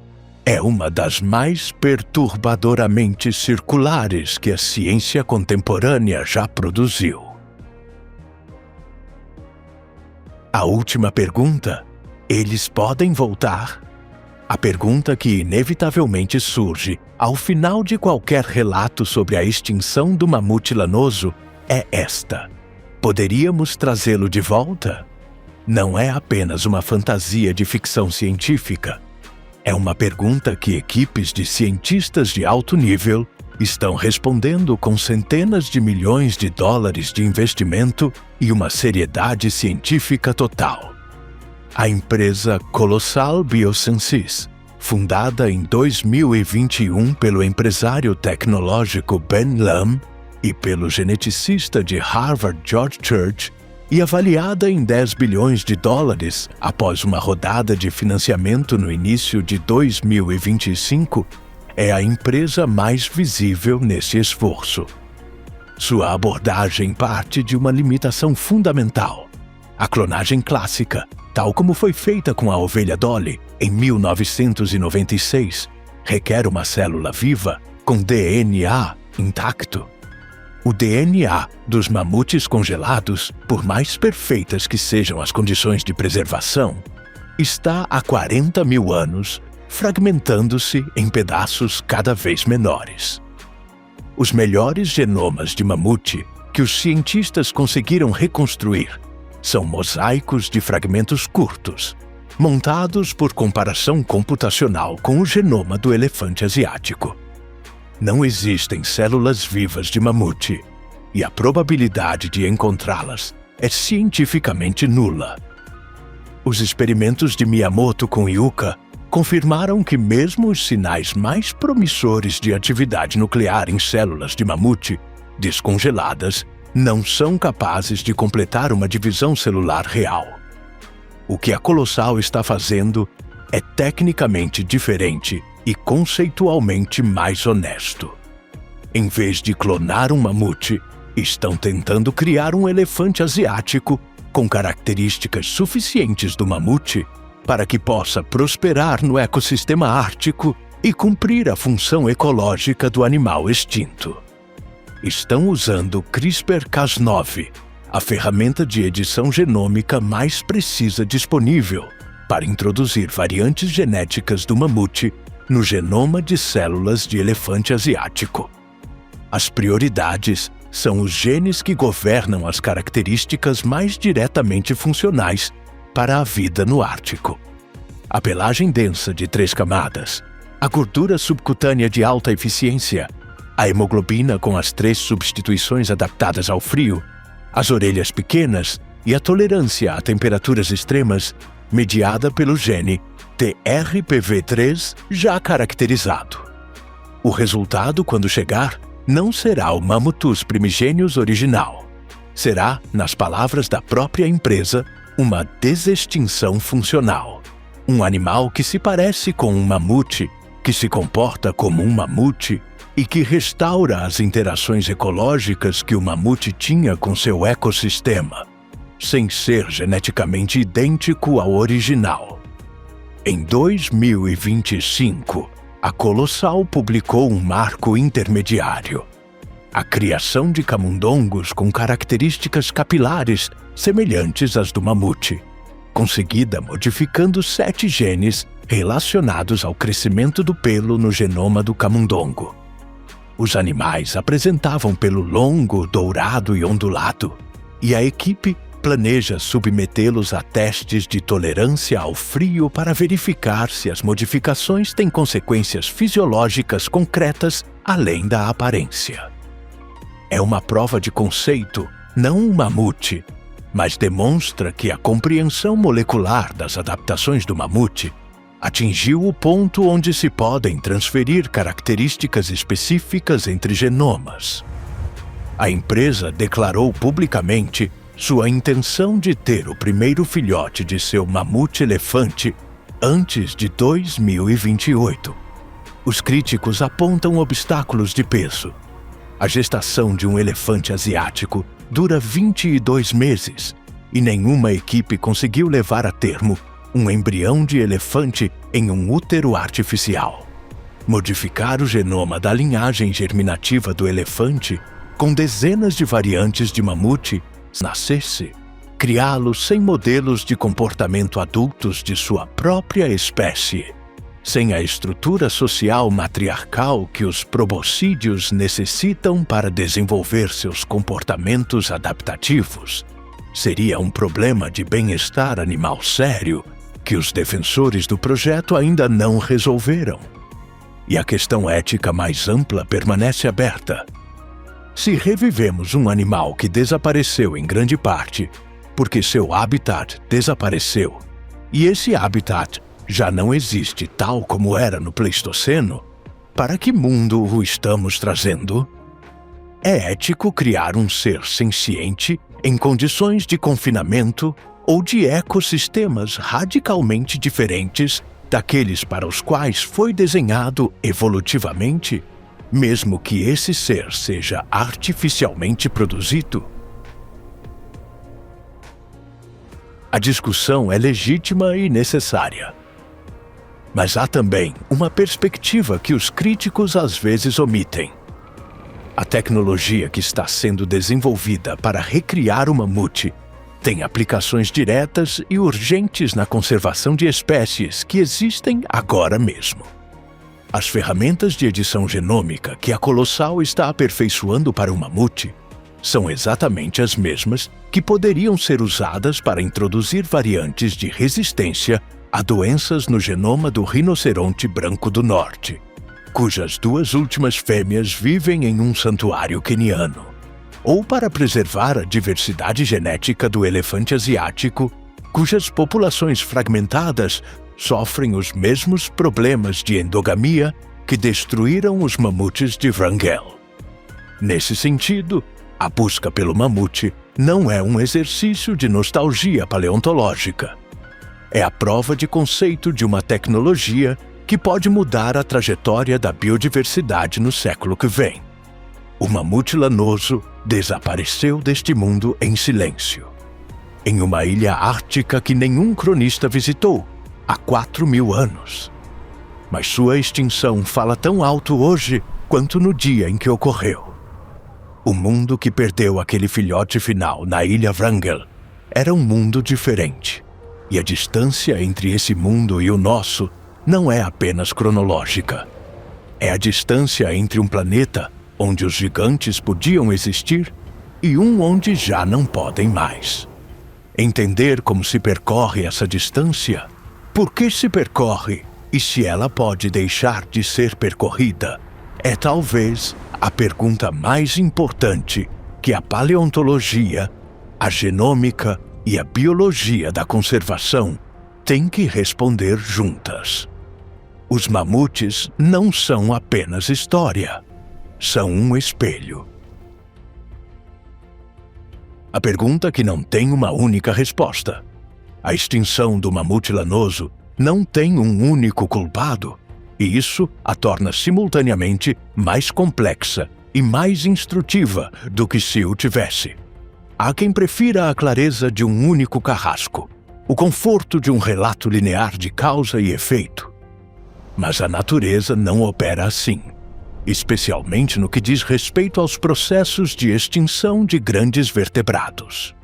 É uma das mais perturbadoramente circulares que a ciência contemporânea já produziu. A última pergunta: eles podem voltar? A pergunta que inevitavelmente surge ao final de qualquer relato sobre a extinção do mamute lanoso é esta: poderíamos trazê-lo de volta? Não é apenas uma fantasia de ficção científica. É uma pergunta que equipes de cientistas de alto nível estão respondendo com centenas de milhões de dólares de investimento e uma seriedade científica total. A empresa Colossal Biosciences, fundada em 2021 pelo empresário tecnológico Ben Lam e pelo geneticista de Harvard George Church, e avaliada em 10 bilhões de dólares após uma rodada de financiamento no início de 2025, é a empresa mais visível nesse esforço. Sua abordagem parte de uma limitação fundamental: a clonagem clássica, tal como foi feita com a ovelha Dolly em 1996, requer uma célula viva com DNA intacto. O DNA dos mamutes congelados, por mais perfeitas que sejam as condições de preservação, está há 40 mil anos fragmentando-se em pedaços cada vez menores. Os melhores genomas de mamute que os cientistas conseguiram reconstruir são mosaicos de fragmentos curtos, montados por comparação computacional com o genoma do elefante asiático. Não existem células vivas de mamute, e a probabilidade de encontrá-las é cientificamente nula. Os experimentos de Miyamoto com Yuka confirmaram que mesmo os sinais mais promissores de atividade nuclear em células de mamute descongeladas não são capazes de completar uma divisão celular real. O que a Colossal está fazendo é tecnicamente diferente e conceitualmente mais honesto. Em vez de clonar um mamute, estão tentando criar um elefante asiático com características suficientes do mamute para que possa prosperar no ecossistema ártico e cumprir a função ecológica do animal extinto. Estão usando CRISPR-Cas9, a ferramenta de edição genômica mais precisa disponível, para introduzir variantes genéticas do mamute no genoma de células de elefante asiático. As prioridades são os genes que governam as características mais diretamente funcionais para a vida no Ártico: a pelagem densa de 3 camadas, a gordura subcutânea de alta eficiência, a hemoglobina com as 3 substituições adaptadas ao frio, as orelhas pequenas e a tolerância a temperaturas extremas, mediada pelo gene TRPV3 já caracterizado. O resultado, quando chegar, não será o Mammutus primigenius original. Será, nas palavras da própria empresa, uma desextinção funcional. Um animal que se parece com um mamute, que se comporta como um mamute e que restaura as interações ecológicas que o mamute tinha com seu ecossistema, sem ser geneticamente idêntico ao original. Em 2025, a Colossal publicou um marco intermediário: a criação de camundongos com características capilares semelhantes às do mamute, conseguida modificando 7 genes relacionados ao crescimento do pelo no genoma do camundongo. Os animais apresentavam pelo longo, dourado e ondulado, e a equipe planeja submetê-los a testes de tolerância ao frio para verificar se as modificações têm consequências fisiológicas concretas além da aparência. É uma prova de conceito, não um mamute, mas demonstra que a compreensão molecular das adaptações do mamute atingiu o ponto onde se podem transferir características específicas entre genomas. A empresa declarou publicamente sua intenção de ter o primeiro filhote de seu mamute-elefante antes de 2028. Os críticos apontam obstáculos de peso. A gestação de um elefante asiático dura 22 meses, e nenhuma equipe conseguiu levar a termo um embrião de elefante em um útero artificial. Modificar o genoma da linhagem germinativa do elefante com dezenas de variantes de mamute nascesse, criá-lo sem modelos de comportamento adultos de sua própria espécie, sem a estrutura social matriarcal que os proboscídeos necessitam para desenvolver seus comportamentos adaptativos, seria um problema de bem-estar animal sério que os defensores do projeto ainda não resolveram. E a questão ética mais ampla permanece aberta. Se revivemos um animal que desapareceu em grande parte porque seu habitat desapareceu, e esse habitat já não existe tal como era no Pleistoceno, para que mundo o estamos trazendo? É ético criar um ser senciente em condições de confinamento ou de ecossistemas radicalmente diferentes daqueles para os quais foi desenhado evolutivamente, mesmo que esse ser seja artificialmente produzido? A discussão é legítima e necessária. Mas há também uma perspectiva que os críticos às vezes omitem. A tecnologia que está sendo desenvolvida para recriar o mamute tem aplicações diretas e urgentes na conservação de espécies que existem agora mesmo. As ferramentas de edição genômica que a Colossal está aperfeiçoando para o mamute são exatamente as mesmas que poderiam ser usadas para introduzir variantes de resistência a doenças no genoma do rinoceronte branco do norte, cujas duas últimas fêmeas vivem em um santuário queniano, ou para preservar a diversidade genética do elefante asiático, cujas populações fragmentadas sofrem os mesmos problemas de endogamia que destruíram os mamutes de Wrangell. Nesse sentido, a busca pelo mamute não é um exercício de nostalgia paleontológica. É a prova de conceito de uma tecnologia que pode mudar a trajetória da biodiversidade no século que vem. O mamute lanoso desapareceu deste mundo em silêncio, em uma ilha ártica que nenhum cronista visitou há 4.000 anos. Mas sua extinção fala tão alto hoje quanto no dia em que ocorreu. O mundo que perdeu aquele filhote final na ilha Wrangell era um mundo diferente. E a distância entre esse mundo e o nosso não é apenas cronológica. É a distância entre um planeta onde os gigantes podiam existir e um onde já não podem mais. Entender como se percorre essa distância, por que se percorre e se ela pode deixar de ser percorrida, é talvez a pergunta mais importante que a paleontologia, a genômica e a biologia da conservação têm que responder juntas. Os mamutes não são apenas história, são um espelho. A pergunta que não tem uma única resposta. A extinção do mamute lanoso não tem um único culpado, e isso a torna simultaneamente mais complexa e mais instrutiva do que se o tivesse. Há quem prefira a clareza de um único carrasco, o conforto de um relato linear de causa e efeito. Mas a natureza não opera assim, especialmente no que diz respeito aos processos de extinção de grandes vertebrados.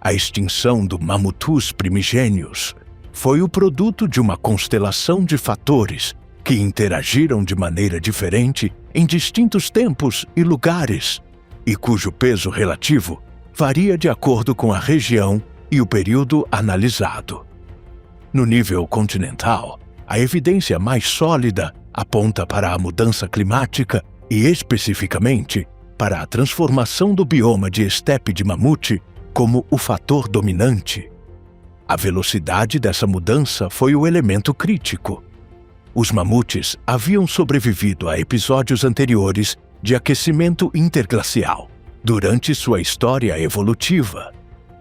A extinção do Mammutus primigênios foi o produto de uma constelação de fatores que interagiram de maneira diferente em distintos tempos e lugares, e cujo peso relativo varia de acordo com a região e o período analisado. No nível continental, a evidência mais sólida aponta para a mudança climática e, especificamente, para a transformação do bioma de estepe de mamute como o fator dominante. A velocidade dessa mudança foi o elemento crítico. Os mamutes haviam sobrevivido a episódios anteriores de aquecimento interglacial durante sua história evolutiva,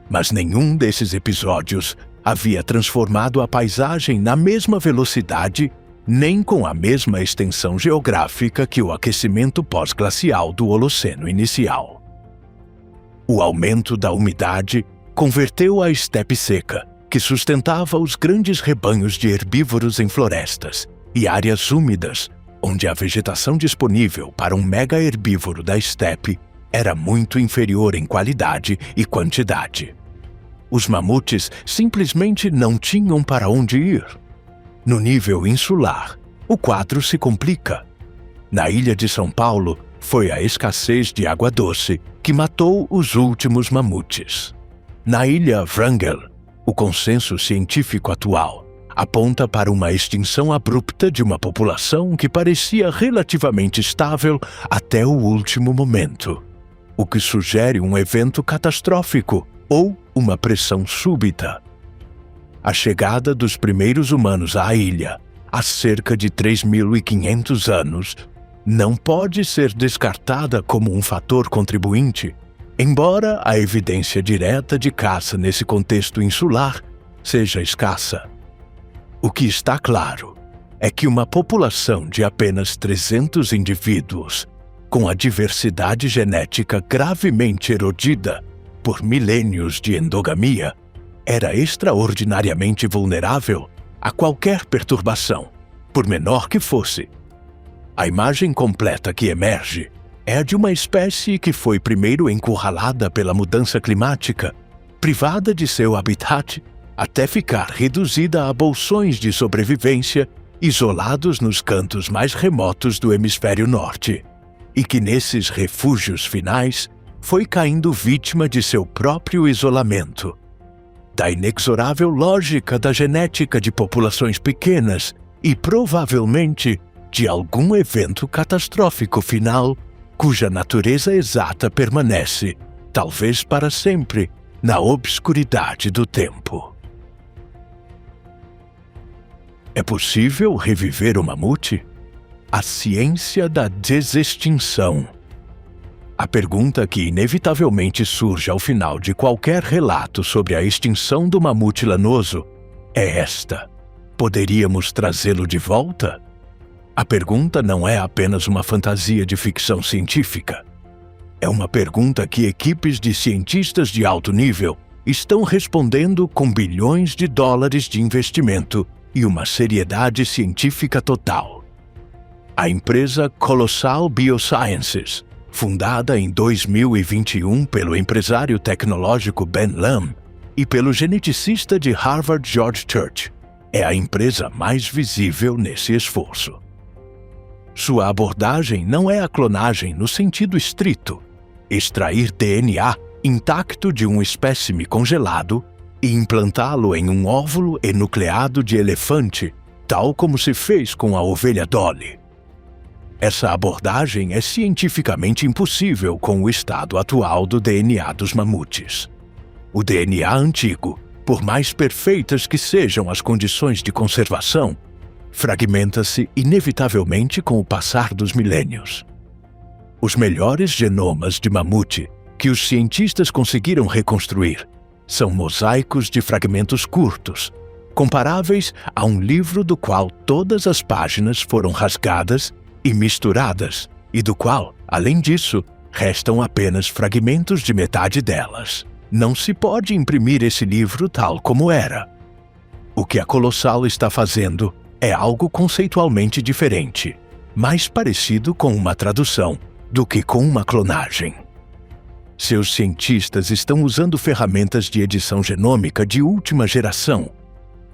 mas nenhum desses episódios havia transformado a paisagem na mesma velocidade nem com a mesma extensão geográfica que o aquecimento pós-glacial do Holoceno inicial. O aumento da umidade converteu a estepe seca, que sustentava os grandes rebanhos de herbívoros em florestas, e áreas úmidas, onde a vegetação disponível para um mega herbívoro da estepe era muito inferior em qualidade e quantidade. Os mamutes simplesmente não tinham para onde ir. No nível insular, o quadro se complica. Na ilha de São Paulo, foi a escassez de água doce que matou os últimos mamutes. Na ilha Wrangel, o consenso científico atual aponta para uma extinção abrupta de uma população que parecia relativamente estável até o último momento, o que sugere um evento catastrófico ou uma pressão súbita. A chegada dos primeiros humanos à ilha, há cerca de 3.500 anos, não pode ser descartada como um fator contribuinte, embora a evidência direta de caça nesse contexto insular seja escassa. O que está claro é que uma população de apenas 300 indivíduos, com a diversidade genética gravemente erodida por milênios de endogamia, era extraordinariamente vulnerável a qualquer perturbação, por menor que fosse. A imagem completa que emerge é a de uma espécie que foi primeiro encurralada pela mudança climática, privada de seu habitat, até ficar reduzida a bolsões de sobrevivência isolados nos cantos mais remotos do hemisfério norte, e que nesses refúgios finais foi caindo vítima de seu próprio isolamento, da inexorável lógica da genética de populações pequenas e provavelmente de algum evento catastrófico final cuja natureza exata permanece, talvez para sempre, na obscuridade do tempo. É possível reviver o mamute? A ciência da desextinção. A pergunta que inevitavelmente surge ao final de qualquer relato sobre a extinção do mamute lanoso é esta: poderíamos trazê-lo de volta? A pergunta não é apenas uma fantasia de ficção científica. É uma pergunta que equipes de cientistas de alto nível estão respondendo com bilhões de dólares de investimento e uma seriedade científica total. A empresa Colossal Biosciences, fundada em 2021 pelo empresário tecnológico Ben Lam e pelo geneticista de Harvard George Church, é a empresa mais visível nesse esforço. Sua abordagem não é a clonagem no sentido estrito, extrair DNA intacto de um espécime congelado e implantá-lo em um óvulo enucleado de elefante, tal como se fez com a ovelha Dolly. Essa abordagem é cientificamente impossível com o estado atual do DNA dos mamutes. O DNA antigo, por mais perfeitas que sejam as condições de conservação, fragmenta-se inevitavelmente com o passar dos milênios. Os melhores genomas de mamute que os cientistas conseguiram reconstruir são mosaicos de fragmentos curtos, comparáveis a um livro do qual todas as páginas foram rasgadas e misturadas, e do qual, além disso, restam apenas fragmentos de metade delas. Não se pode imprimir esse livro tal como era. O que a Colossal está fazendo é algo conceitualmente diferente, mais parecido com uma tradução do que com uma clonagem. Seus cientistas estão usando ferramentas de edição genômica de última geração,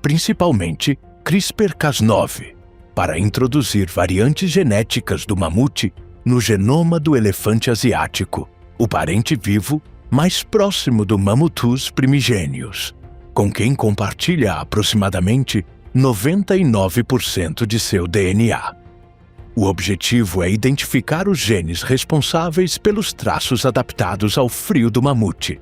principalmente CRISPR-Cas9, para introduzir variantes genéticas do mamute no genoma do elefante asiático, o parente vivo mais próximo do Mammutus primigênios, com quem compartilha aproximadamente 99% de seu DNA. O objetivo é identificar os genes responsáveis pelos traços adaptados ao frio do mamute,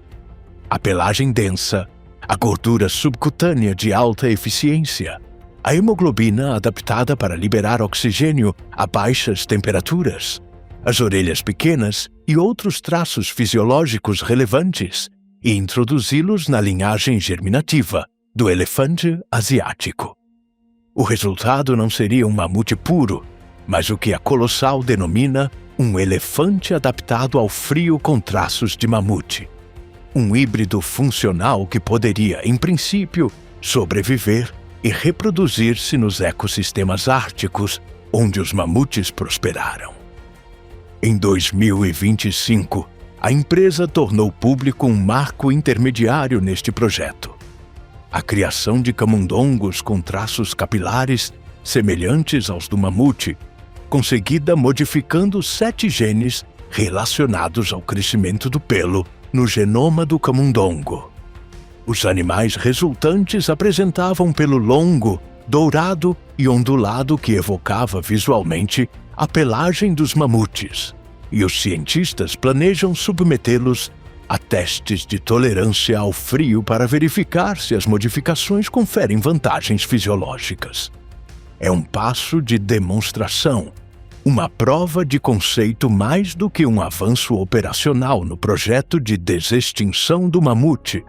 a pelagem densa, a gordura subcutânea de alta eficiência, a hemoglobina adaptada para liberar oxigênio a baixas temperaturas, as orelhas pequenas e outros traços fisiológicos relevantes, e introduzi-los na linhagem germinativa do elefante asiático. O resultado não seria um mamute puro, mas o que a Colossal denomina um elefante adaptado ao frio com traços de mamute. Um híbrido funcional que poderia, em princípio, sobreviver e reproduzir-se nos ecossistemas árticos, onde os mamutes prosperaram. Em 2025, a empresa tornou público um marco intermediário neste projeto: a criação de camundongos com traços capilares semelhantes aos do mamute, conseguida modificando 7 genes relacionados ao crescimento do pelo no genoma do camundongo. Os animais resultantes apresentavam pelo longo, dourado e ondulado que evocava visualmente a pelagem dos mamutes, e os cientistas planejam submetê-los a testes de tolerância ao frio para verificar se as modificações conferem vantagens fisiológicas. É um passo de demonstração, uma prova de conceito mais do que um avanço operacional no projeto de desextinção do mamute,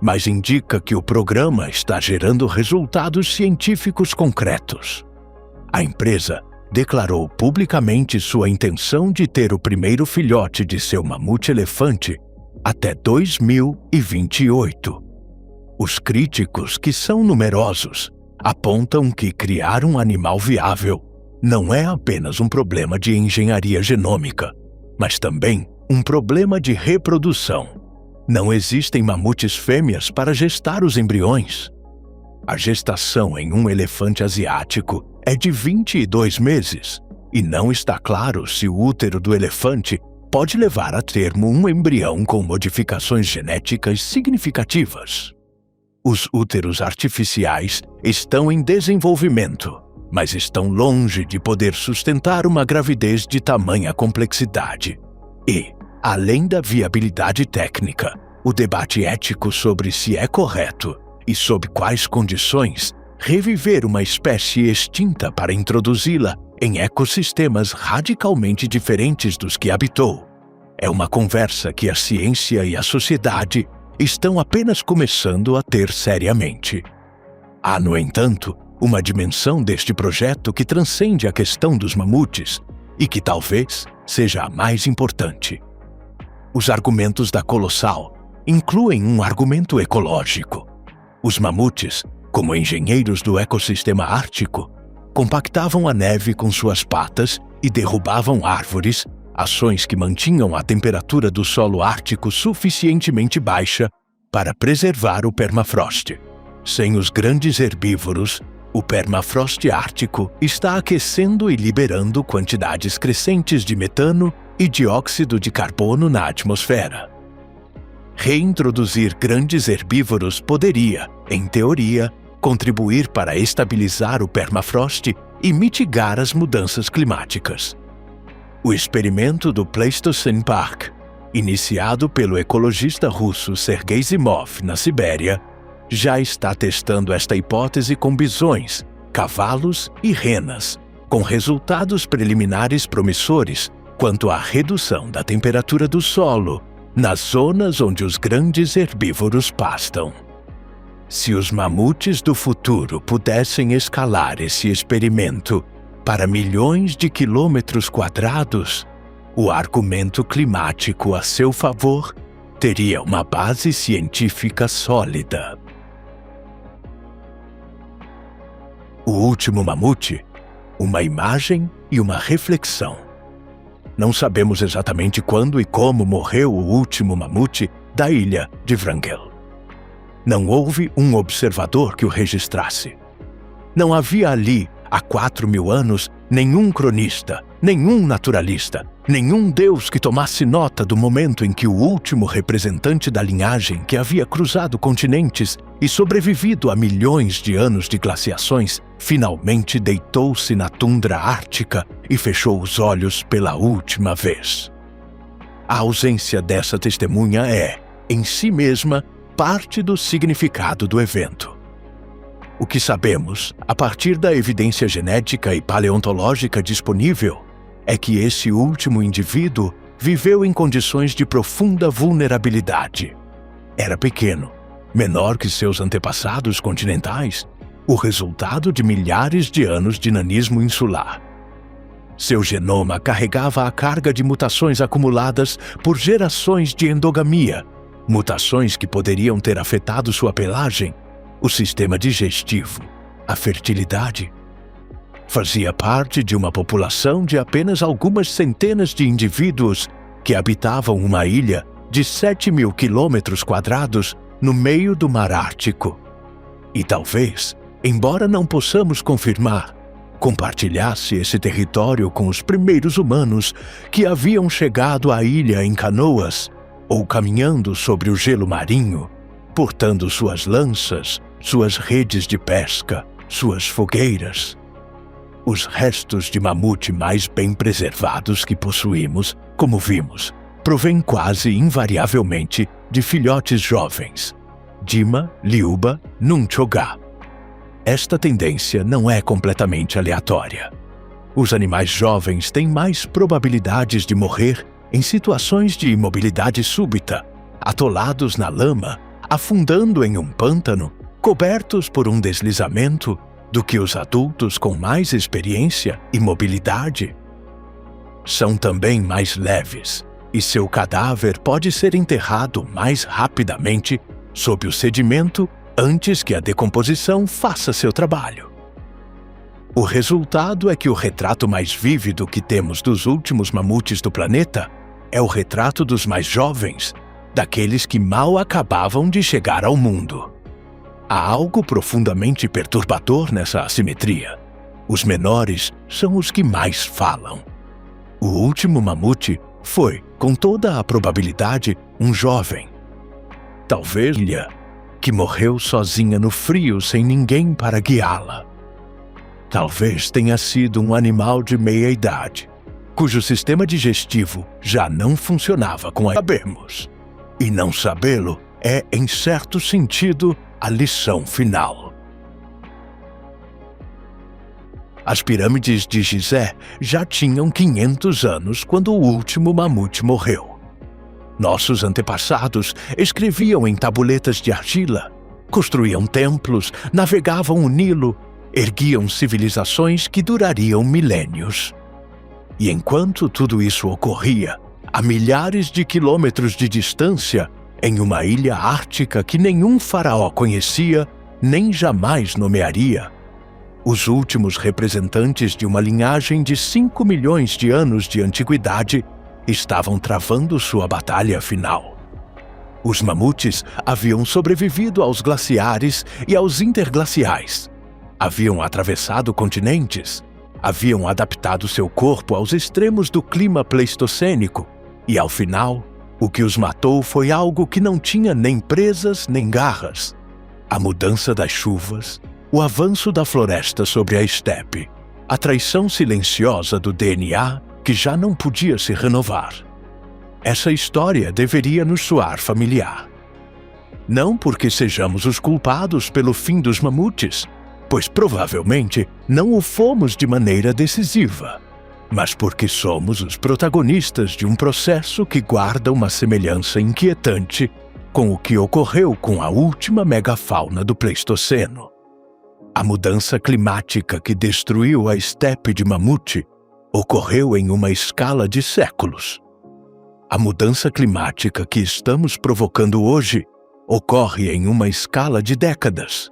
mas indica que o programa está gerando resultados científicos concretos. A empresa declarou publicamente sua intenção de ter o primeiro filhote de seu mamute-elefante até 2028. Os críticos, que são numerosos, apontam que criar um animal viável não é apenas um problema de engenharia genômica, mas também um problema de reprodução. Não existem mamutes fêmeas para gestar os embriões. A gestação em um elefante asiático é de 22 meses, e não está claro se o útero do elefante pode levar a termo um embrião com modificações genéticas significativas. Os úteros artificiais estão em desenvolvimento, mas estão longe de poder sustentar uma gravidez de tamanha complexidade. E, além da viabilidade técnica, o debate ético sobre se é correto e sob quais condições reviver uma espécie extinta para introduzi-la em ecossistemas radicalmente diferentes dos que habitou é uma conversa que a ciência e a sociedade estão apenas começando a ter seriamente. Há, no entanto, uma dimensão deste projeto que transcende a questão dos mamutes e que talvez seja a mais importante. Os argumentos da Colossal incluem um argumento ecológico. Os mamutes, como engenheiros do ecossistema ártico, compactavam a neve com suas patas e derrubavam árvores, ações que mantinham a temperatura do solo ártico suficientemente baixa para preservar o permafrost. Sem os grandes herbívoros, o permafrost ártico está aquecendo e liberando quantidades crescentes de metano e dióxido de carbono na atmosfera. Reintroduzir grandes herbívoros poderia, em teoria, contribuir para estabilizar o permafrost e mitigar as mudanças climáticas. O experimento do Pleistocene Park, iniciado pelo ecologista russo Sergei Zimov na Sibéria, já está testando esta hipótese com bisões, cavalos e renas, com resultados preliminares promissores quanto à redução da temperatura do solo nas zonas onde os grandes herbívoros pastam. Se os mamutes do futuro pudessem escalar esse experimento para milhões de quilômetros quadrados, o argumento climático a seu favor teria uma base científica sólida. O último mamute, uma imagem e uma reflexão. Não sabemos exatamente quando e como morreu o último mamute da ilha de Wrangel. Não houve um observador que o registrasse. Não havia ali, há 4.000 anos, nenhum cronista, nenhum naturalista, nenhum deus que tomasse nota do momento em que o último representante da linhagem que havia cruzado continentes e sobrevivido a milhões de anos de glaciações finalmente deitou-se na tundra ártica e fechou os olhos pela última vez. A ausência dessa testemunha é, em si mesma, parte do significado do evento. O que sabemos, a partir da evidência genética e paleontológica disponível, é que esse último indivíduo viveu em condições de profunda vulnerabilidade. Era pequeno, menor que seus antepassados continentais, o resultado de milhares de anos de nanismo insular. Seu genoma carregava a carga de mutações acumuladas por gerações de endogamia, mutações que poderiam ter afetado sua pelagem, o sistema digestivo, a fertilidade. Fazia parte de uma população de apenas algumas centenas de indivíduos que habitavam uma ilha de 7.000 quilômetros quadrados no meio do Mar Ártico. E talvez, embora não possamos confirmar, compartilhasse esse território com os primeiros humanos que haviam chegado à ilha em canoas ou caminhando sobre o gelo marinho, portando suas lanças, suas redes de pesca, suas fogueiras. Os restos de mamute mais bem preservados que possuímos, como vimos, provêm quase invariavelmente de filhotes jovens, Dima, Liuba, Nunchogá. Esta tendência não é completamente aleatória. Os animais jovens têm mais probabilidades de morrer em situações de imobilidade súbita, atolados na lama, afundando em um pântano, cobertos por um deslizamento, do que os adultos com mais experiência e mobilidade. São também mais leves, e seu cadáver pode ser enterrado mais rapidamente sob o sedimento antes que a decomposição faça seu trabalho. O resultado é que o retrato mais vívido que temos dos últimos mamutes do planeta é o retrato dos mais jovens, daqueles que mal acabavam de chegar ao mundo. Há algo profundamente perturbador nessa assimetria. Os menores são os que mais falam. O último mamute foi, com toda a probabilidade, um jovem. Talvez ilha, que morreu sozinha no frio sem ninguém para guiá-la. Talvez tenha sido um animal de meia-idade, cujo sistema digestivo já não funcionava com a sabemos. E não sabê-lo é, em certo sentido, a lição final. As pirâmides de Gizé já tinham 500 anos quando o último mamute morreu. Nossos antepassados escreviam em tabuletas de argila, construíam templos, navegavam o Nilo, erguiam civilizações que durariam milênios. E enquanto tudo isso ocorria, a milhares de quilômetros de distância, em uma ilha ártica que nenhum faraó conhecia, nem jamais nomearia, os últimos representantes de uma linhagem de 5 milhões de anos de antiguidade estavam travando sua batalha final. Os mamutes haviam sobrevivido aos glaciares e aos interglaciais. Haviam atravessado continentes, haviam adaptado seu corpo aos extremos do clima pleistocênico e, ao final, o que os matou foi algo que não tinha nem presas nem garras: a mudança das chuvas, o avanço da floresta sobre a estepe, a traição silenciosa do DNA que já não podia se renovar. Essa história deveria nos soar familiar. Não porque sejamos os culpados pelo fim dos mamutes, pois provavelmente não o fomos de maneira decisiva, mas porque somos os protagonistas de um processo que guarda uma semelhança inquietante com o que ocorreu com a última megafauna do Pleistoceno. A mudança climática que destruiu a estepe de mamute ocorreu em uma escala de séculos. A mudança climática que estamos provocando hoje ocorre em uma escala de décadas.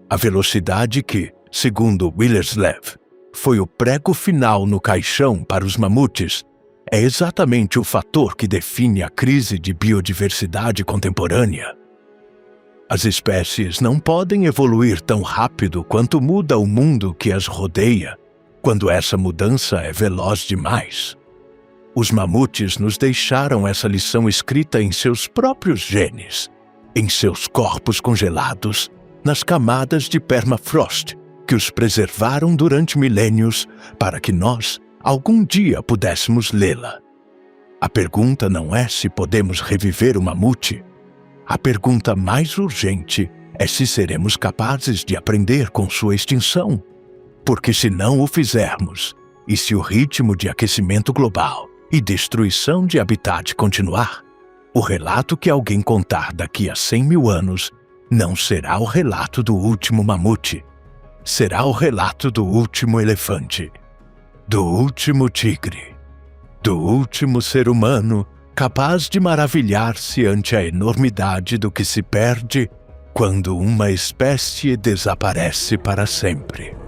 A velocidade que, segundo Willerslev, foi o prego final no caixão para os mamutes, é exatamente o fator que define a crise de biodiversidade contemporânea. As espécies não podem evoluir tão rápido quanto muda o mundo que as rodeia, quando essa mudança é veloz demais. Os mamutes nos deixaram essa lição escrita em seus próprios genes, em seus corpos congelados, nas camadas de permafrost que os preservaram durante milênios para que nós, algum dia, pudéssemos lê-la. A pergunta não é se podemos reviver o mamute. A pergunta mais urgente é se seremos capazes de aprender com sua extinção. Porque se não o fizermos, e se o ritmo de aquecimento global e destruição de habitat continuar, o relato que alguém contar daqui a 100 mil anos não será o relato do último mamute. Será o relato do último elefante, do último tigre, do último ser humano capaz de maravilhar-se ante a enormidade do que se perde quando uma espécie desaparece para sempre.